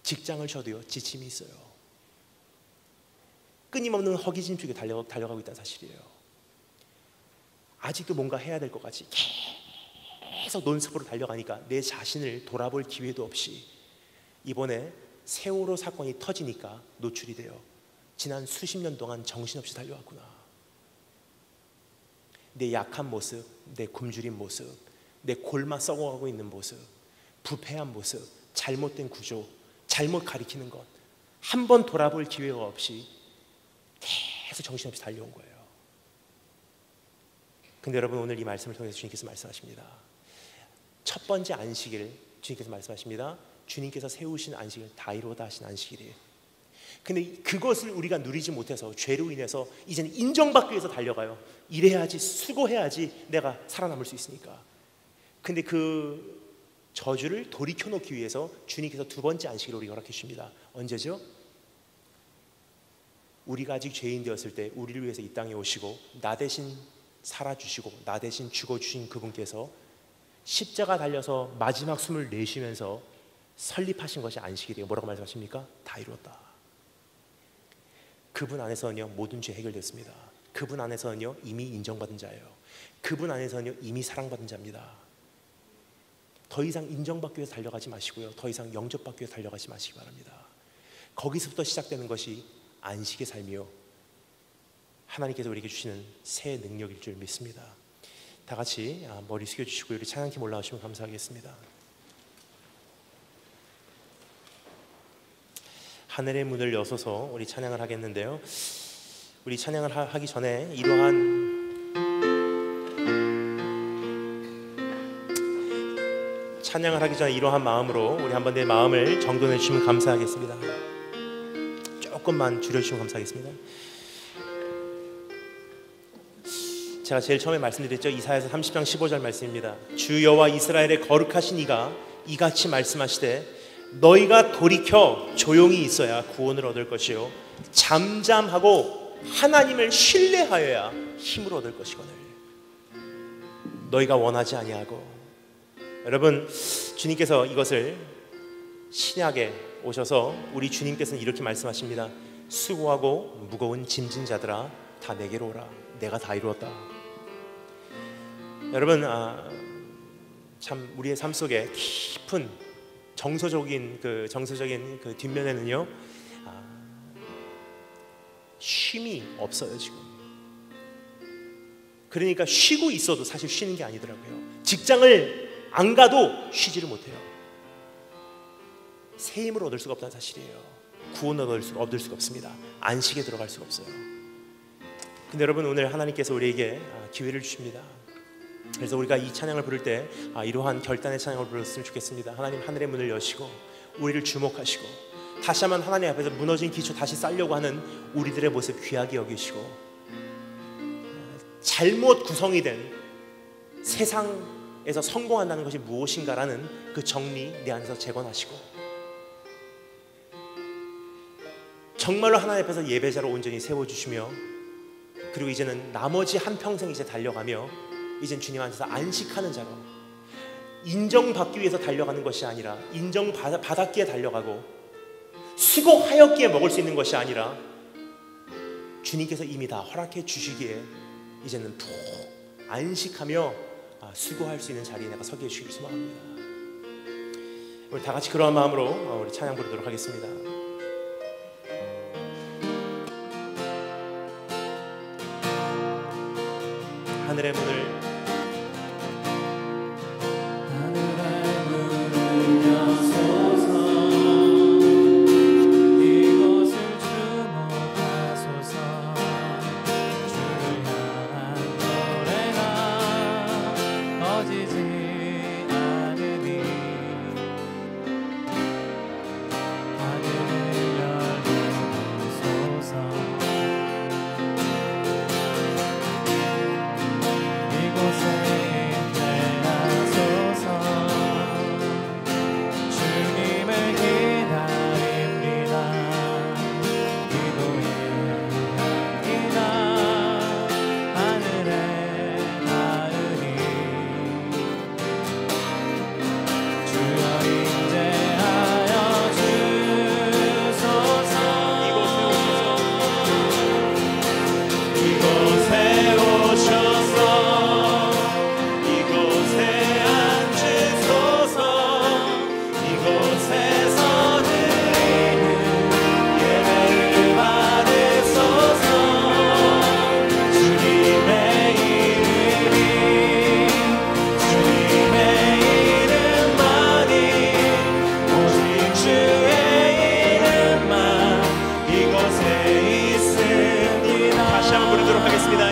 직장을 쉬어도요 지침이 있어요. 끊임없는 허기짐 속에 달려가고 있다는 사실이에요. 아직도 뭔가 해야 될 것 같이 계속 논습으로 달려가니까 내 자신을 돌아볼 기회도 없이 이번에 세월호 사건이 터지니까 노출이 돼요. 지난 수십 년 동안 정신없이 달려왔구나. 내 약한 모습, 내 굶주린 모습, 내 골마 썩어가고 있는 모습, 부패한 모습, 잘못된 구조, 잘못 가리키는 것, 한 번 돌아볼 기회가 없이 계속 정신없이 달려온 거예요. 근데 여러분, 오늘 이 말씀을 통해서 주님께서 말씀하십니다. 첫 번째 안식일 주님께서 말씀하십니다. 주님께서 세우신 안식일, 다 이루었다 하신 안식일이에요. 근데 그것을 우리가 누리지 못해서 죄로 인해서 이제는 인정받기 위해서 달려가요. 일해야지, 수고해야지 내가 살아남을 수 있으니까. 근데 그 저주를 돌이켜놓기 위해서 주님께서 두 번째 안식일을 우리가 허락해 주십니다. 언제죠? 우리가 아직 죄인 되었을 때 우리를 위해서 이 땅에 오시고 나 대신 살아주시고 나 대신 죽어주신 그분께서 십자가 달려서 마지막 숨을 내쉬면서 설립하신 것이 안식일이에요. 뭐라고 말씀하십니까? 다 이루었다. 그분 안에서는요 모든 죄 해결됐습니다. 그분 안에서는요 이미 인정받은 자예요. 그분 안에서는요 이미 사랑받은 자입니다. 더 이상 인정받기 위해서 달려가지 마시고요, 더 이상 영접받기 위해서 달려가지 마시기 바랍니다. 거기서부터 시작되는 것이 안식의 삶이요, 하나님께서 우리에게 주시는 새 능력일 줄 믿습니다. 다 같이 머리 숙여주시고 우리 찬양팀 올라오시면 감사하겠습니다. 하늘의 문을 여서서 우리 찬양을 하겠는데요, 우리 찬양을 하기 전에 이러한 찬양을 하기 전에 이러한 마음으로 우리 한번 내 마음을 정돈해 주시면 감사하겠습니다. 조금만 줄여주시면 감사하겠습니다. 제가 제일 처음에 말씀드렸죠. 이사야서 30장 15절 말씀입니다. 주 여호와 이스라엘의 거룩하신 이가 이같이 말씀하시되 너희가 돌이켜 조용히 있어야 구원을 얻을 것이요 잠잠하고 하나님을 신뢰하여야 힘을 얻을 것이거늘. 너희가 원하지 아니하고. 여러분, 주님께서 이것을 신약에 오셔서 우리 주님께서는 이렇게 말씀하십니다. 수고하고 무거운 짐진 자들아 다 내게로 오라. 내가 다 이루었다. 여러분, 참 우리의 삶 속에 깊은 정서적인 그 뒷면에는요 쉼이 없어요 지금. 그러니까 쉬고 있어도 사실 쉬는 게 아니더라고요. 직장을 안 가도 쉬지를 못해요. 새 힘을 얻을 수가 없다는 사실이에요. 구원을 얻을 수가 없습니다. 안식에 들어갈 수가 없어요. 근데 여러분, 오늘 하나님께서 우리에게 기회를 주십니다. 그래서 우리가 이 찬양을 부를 때 이러한 결단의 찬양을 불렀으면 좋겠습니다. 하나님, 하늘의 문을 여시고 우리를 주목하시고 다시 한번 하나님 앞에서 무너진 기초 다시 쌓려고 하는 우리들의 모습 귀하게 여기시고, 잘못 구성이 된 세상에서 성공한다는 것이 무엇인가라는 그 정리 내 안에서 재건하시고, 정말로 하나님 앞에서 예배자로 온전히 세워주시며, 그리고 이제는 나머지 한평생 이제 달려가며 이젠 주님 안에서 안식하는 자로, 인정받기 위해서 달려가는 것이 아니라 인정받았기에 달려가고 수고하였기에 먹을 수 있는 것이 아니라 주님께서 이미 다 허락해 주시기에 이제는 푹 안식하며 수고할 수 있는 자리에 내가 서게 해주시길 소망합니다. 우리 다 같이 그러한 마음으로 우리 찬양 부르도록 하겠습니다. 하늘의 문을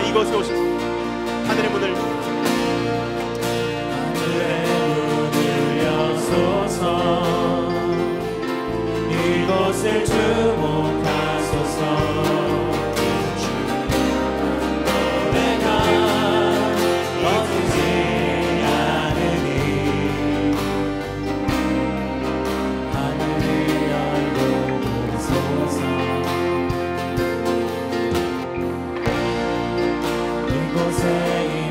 이곳에 오셔서 하늘의 문을 여소서 이곳을 주목하소서 내가 멈추지 않으니 하늘을 열고 오소서 이곳에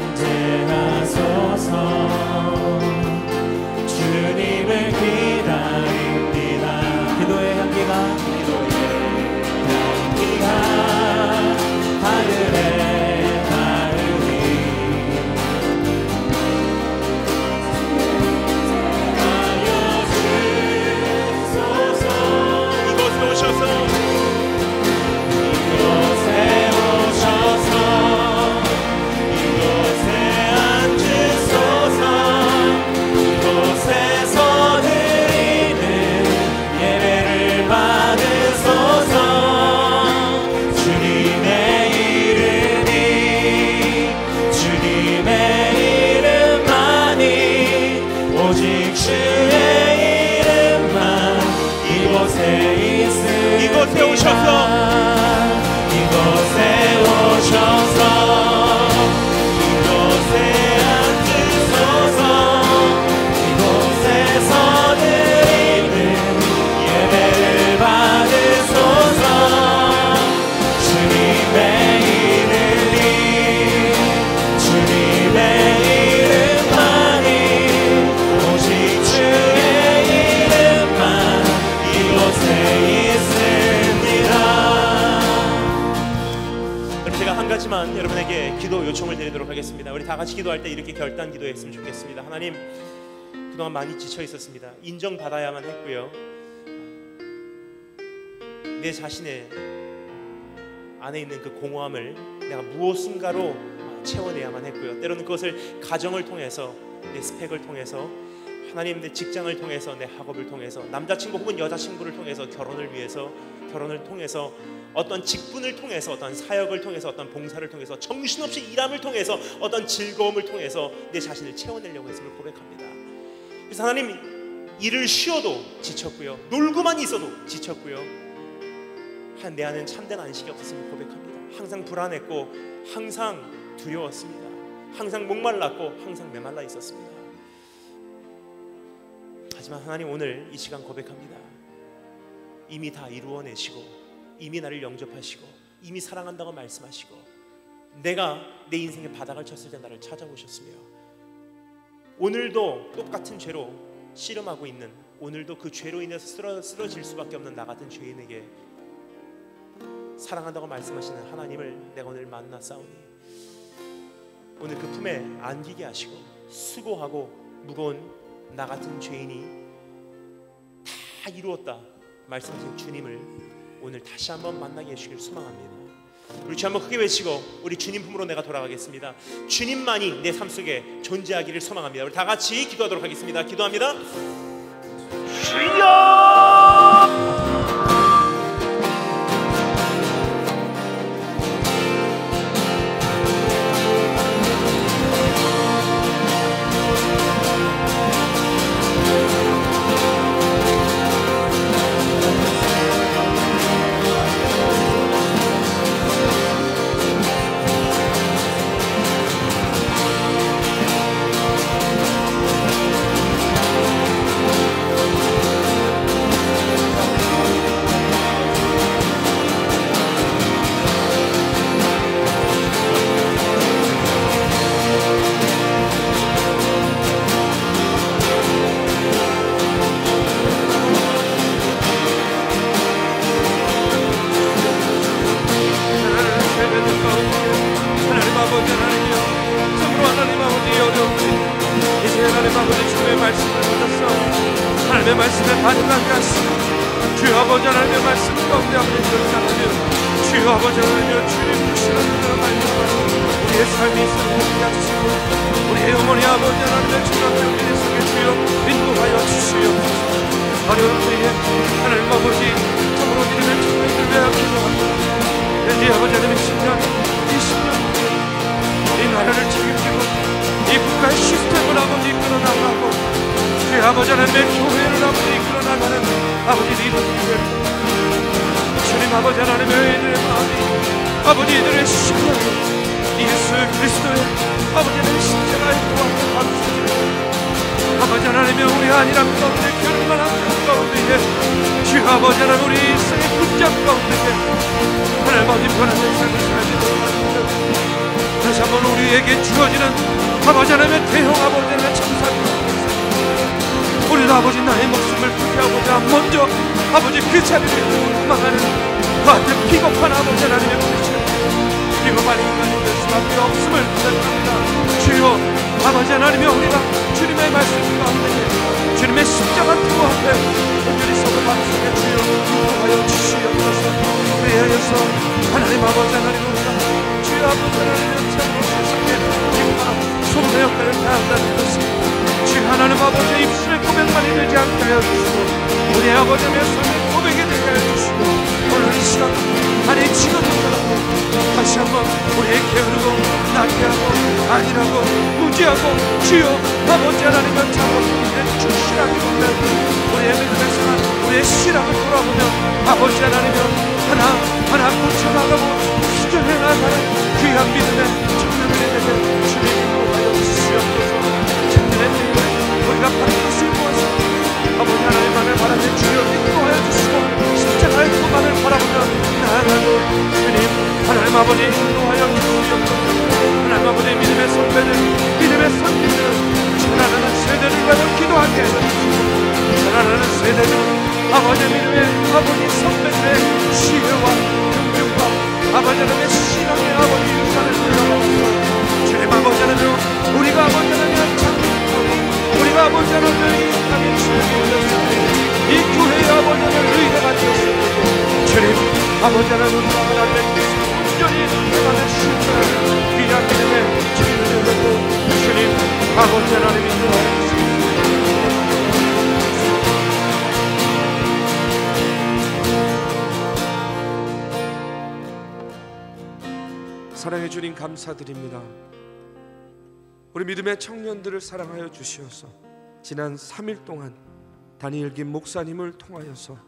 임재하소서 주님을 기다립니다. 기도의 향기가 하늘에 닿으니 알려주소서 이곳에 오셔서 이곳에 오셔서 이곳에 앉으소서 이곳에서 드리는 예배를 받으소서 주님의 이름이 주님의 이름만이 오직 주의 이름만 이곳에 한 가지만 여러분에게 기도 요청을 드리도록 하겠습니다. 우리 다 같이 기도할 때 이렇게 결단 기도했으면 좋겠습니다. 하나님, 그동안 많이 지쳐 있었습니다. 인정받아야만 했고요. 내 자신의 안에 있는 그 공허함을 내가 무엇인가로 채워내야만 했고요. 때로는 그것을 가정을 통해서, 내 스펙을 통해서, 하나님 내 직장을 통해서, 내 학업을 통해서, 남자친구 혹은 여자친구를 통해서, 결혼을 위해서, 결혼을 통해서, 어떤 직분을 통해서, 어떤 사역을 통해서, 어떤 봉사를 통해서, 정신없이 일함을 통해서, 어떤 즐거움을 통해서 내 자신을 채워내려고 했음을 고백합니다. 그래서 하나님, 일을 쉬어도 지쳤고요, 놀고만 있어도 지쳤고요, 내 안에는 참된 안식이 없었음을 고백합니다. 항상 불안했고 항상 두려웠습니다. 항상 목말랐고 항상 메말라 있었습니다. 하지만 하나님, 오늘 이 시간 고백합니다. 이미 다 이루어내시고, 이미 나를 영접하시고, 이미 사랑한다고 말씀하시고, 내가 내 인생의 바닥을 쳤을 때 나를 찾아오셨으며, 오늘도 똑같은 죄로 씨름하고 있는, 오늘도 그 죄로 인해서 쓰러질 수밖에 없는 나 같은 죄인에게 사랑한다고 말씀하시는 하나님을 내가 오늘 만나 싸우니, 오늘 그 품에 안기게 하시고, 수고하고 무거운 나 같은 죄인이 다 이루었다 말씀하신 주님을 오늘 다시 한번 만나게 해주시길 소망합니다. 우리 주 한번 크게 외치고 우리 주님 품으로 내가 돌아가겠습니다. 주님만이 내 삶 속에 존재하기를 소망합니다. 우리 다 같이 기도하도록 하겠습니다. 기도합니다. 주여! 아버지 하나님의 교회를 아버지 이끌어나가는 아버지 리더들 주님 아버지 하나님의 이들의 마음이 아버지 이들의 심령이 예수 그리스도의 아버지 하나님의 십자가의 도와를 받으시기를 아버지 하나님의 우리 아니란 가운데 결만한 가운데에 주 아버지 하나님 우리 일생의 붙잡 가운데에 하나님 아버지 변화된 삶을 살도록 하시옵소서. 다시 한번 우리에게 주어지는 아버지 하나님의 대형 아버지 하나님의 참사를 우리도 아버지 나의 목숨을 부패하고자 먼저 아버지 그 자리를 도망하는 그 같은 비겁한 아버지 하나님의 모습을 비겁한 인간이 될 수밖에 없음을 부탁합니다. 주여 아버지 하나님의 우리가 주님의 말씀 가운데 주님의 십자가 두 앞에 온전히 서서 받으시게 주여 인도하여 주시옵소서. 그리하여서 하나님 아버지 하나님 우리가 주여 아버지 하나님의 참으로 세상에 기뻐 소문의 역할을 다한다는 것을 주 하나님 아버지의 입술의 고백만이 되지 않게 하여 주시고 우리 아버지의 삶의 고백이 되게 하여 주시고 오늘 이 시간 아니 지금부터 다시 한번 우리의 게으르고 나태하고 안일하고 무지하고 주여 아버지 하나님의 작업을 주시라는 것들 우리의 믿음의 생활 우리의 신앙을 돌아보며 아버지 하나님의 하나 고쳐나가고 수정해 나가는 귀한 믿음의 청년들이 되게 주님 인도하여 주시옵소서. 우리가 바른 것을 보아서 아버지 하나님만을 바라며 주여 인도하여 주시고 십자가의 그만을 바라보며 나아가는 주님 하나님 아버지 인도하여 주시옵소서. 하나님 아버지 믿음의 선배들 믿음의 선배들 자라나는 세대를 위하여 기도하게 해주시고 자라나는 세대들 아버지 믿음의 아버지 선배들의 지혜와 능력과 아버지 하나님의 신앙의 아버지 유산을 돌려받아서 주님 아버지 하나님 우리가 아버지 하나님의 우리가 아버지 하나님의 이 땅의 주역이 되었습니다. 이 교회의 아버지 하나님의 의뢰가 되었습니다. 주님 아버지 하나님 우리가 하나님의 온전히 해가는 신뢰를 귀한 믿음의 주님을 되고 주님 아버지 하나님이 인도하여 주십니다. 사랑해 주님 감사드립니다. 우리 믿음의 청년들을 사랑하여 주시어서 지난 3일 동안 다니엘 김 목사님을 통하여서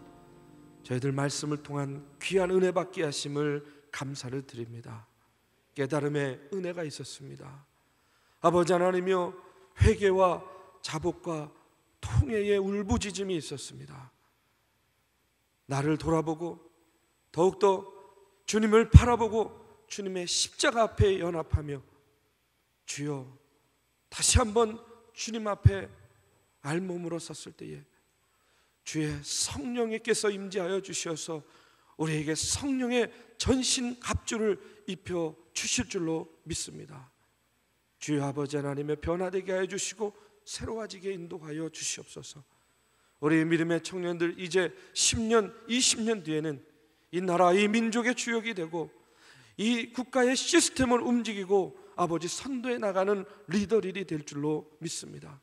저희들 말씀을 통한 귀한 은혜 받게 하심을 감사를 드립니다. 깨달음의 은혜가 있었습니다. 아버지 하나님이여 회개와 자복과 통회의 울부짖음이 있었습니다. 나를 돌아보고 더욱더 주님을 바라보고 주님의 십자가 앞에 연합하며 주여 다시 한번 주님 앞에 알몸으로 섰을 때에 주의 성령께서 임재하여 주셔서 우리에게 성령의 전신 갑주를 입혀 주실 줄로 믿습니다. 주여 아버지 하나님의 변화되게 하여 주시고 새로워지게 인도하여 주시옵소서. 우리 믿음의 청년들 이제 10년, 20년 뒤에는 이 나라, 이 민족의 주역이 되고 이 국가의 시스템을 움직이고 아버지 선도해 나가는 리더들이 될 줄로 믿습니다.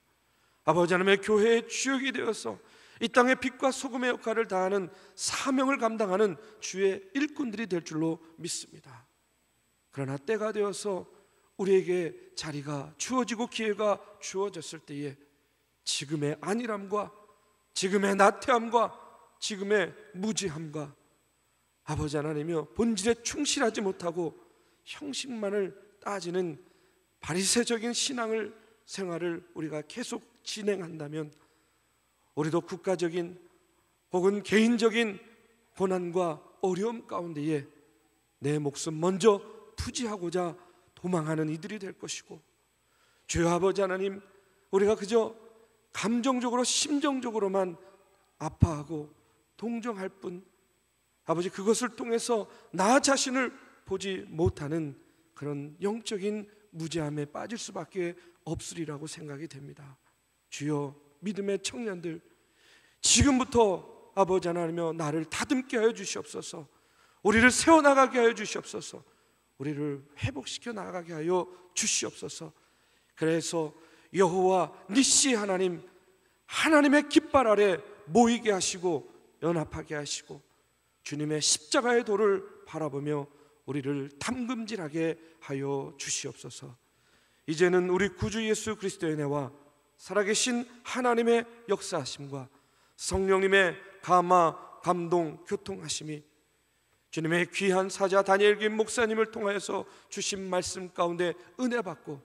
아버지 하나님의 교회의 주역이 되어서 이 땅의 빛과 소금의 역할을 다하는 사명을 감당하는 주의 일꾼들이 될 줄로 믿습니다. 그러나 때가 되어서 우리에게 자리가 주어지고 기회가 주어졌을 때에 지금의 안일함과 지금의 나태함과 지금의 무지함과 아버지 하나님이여 본질에 충실하지 못하고 형식만을 따지는 바리새적인 생활을 우리가 계속 진행한다면 우리도 국가적인 혹은 개인적인 고난과 어려움 가운데에 내 목숨 먼저 부지하고자 도망하는 이들이 될 것이고, 주여 아버지 하나님, 우리가 그저 감정적으로 심정적으로만 아파하고 동정할 뿐 아버지 그것을 통해서 나 자신을 보지 못하는 그런 영적인 무지함에 빠질 수밖에 없으리라고 생각이 됩니다. 주여 믿음의 청년들, 지금부터 아버지 하나님여 나를 다듬게 하여 주시옵소서. 우리를 세워나가게 하여 주시옵소서. 우리를 회복시켜 나가게 하여 주시옵소서. 그래서 여호와 니시 하나님, 하나님의 깃발 아래 모이게 하시고 연합하게 하시고 주님의 십자가의 도를 바라보며 우리를 담금질하게 하여 주시옵소서. 이제는 우리 구주 예수 그리스도의 은혜와 살아계신 하나님의 역사하심과 성령님의 감화, 감동, 교통하심이 주님의 귀한 사자 다니엘 김 목사님을 통하여서 주신 말씀 가운데 은혜 받고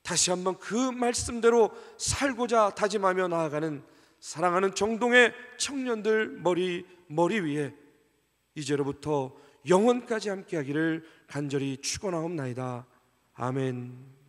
다시 한번 그 말씀대로 살고자 다짐하며 나아가는 사랑하는 정동의 청년들 머리 위에 이제로부터 영원까지 함께하기를 간절히 축원하옵나이다. 아멘.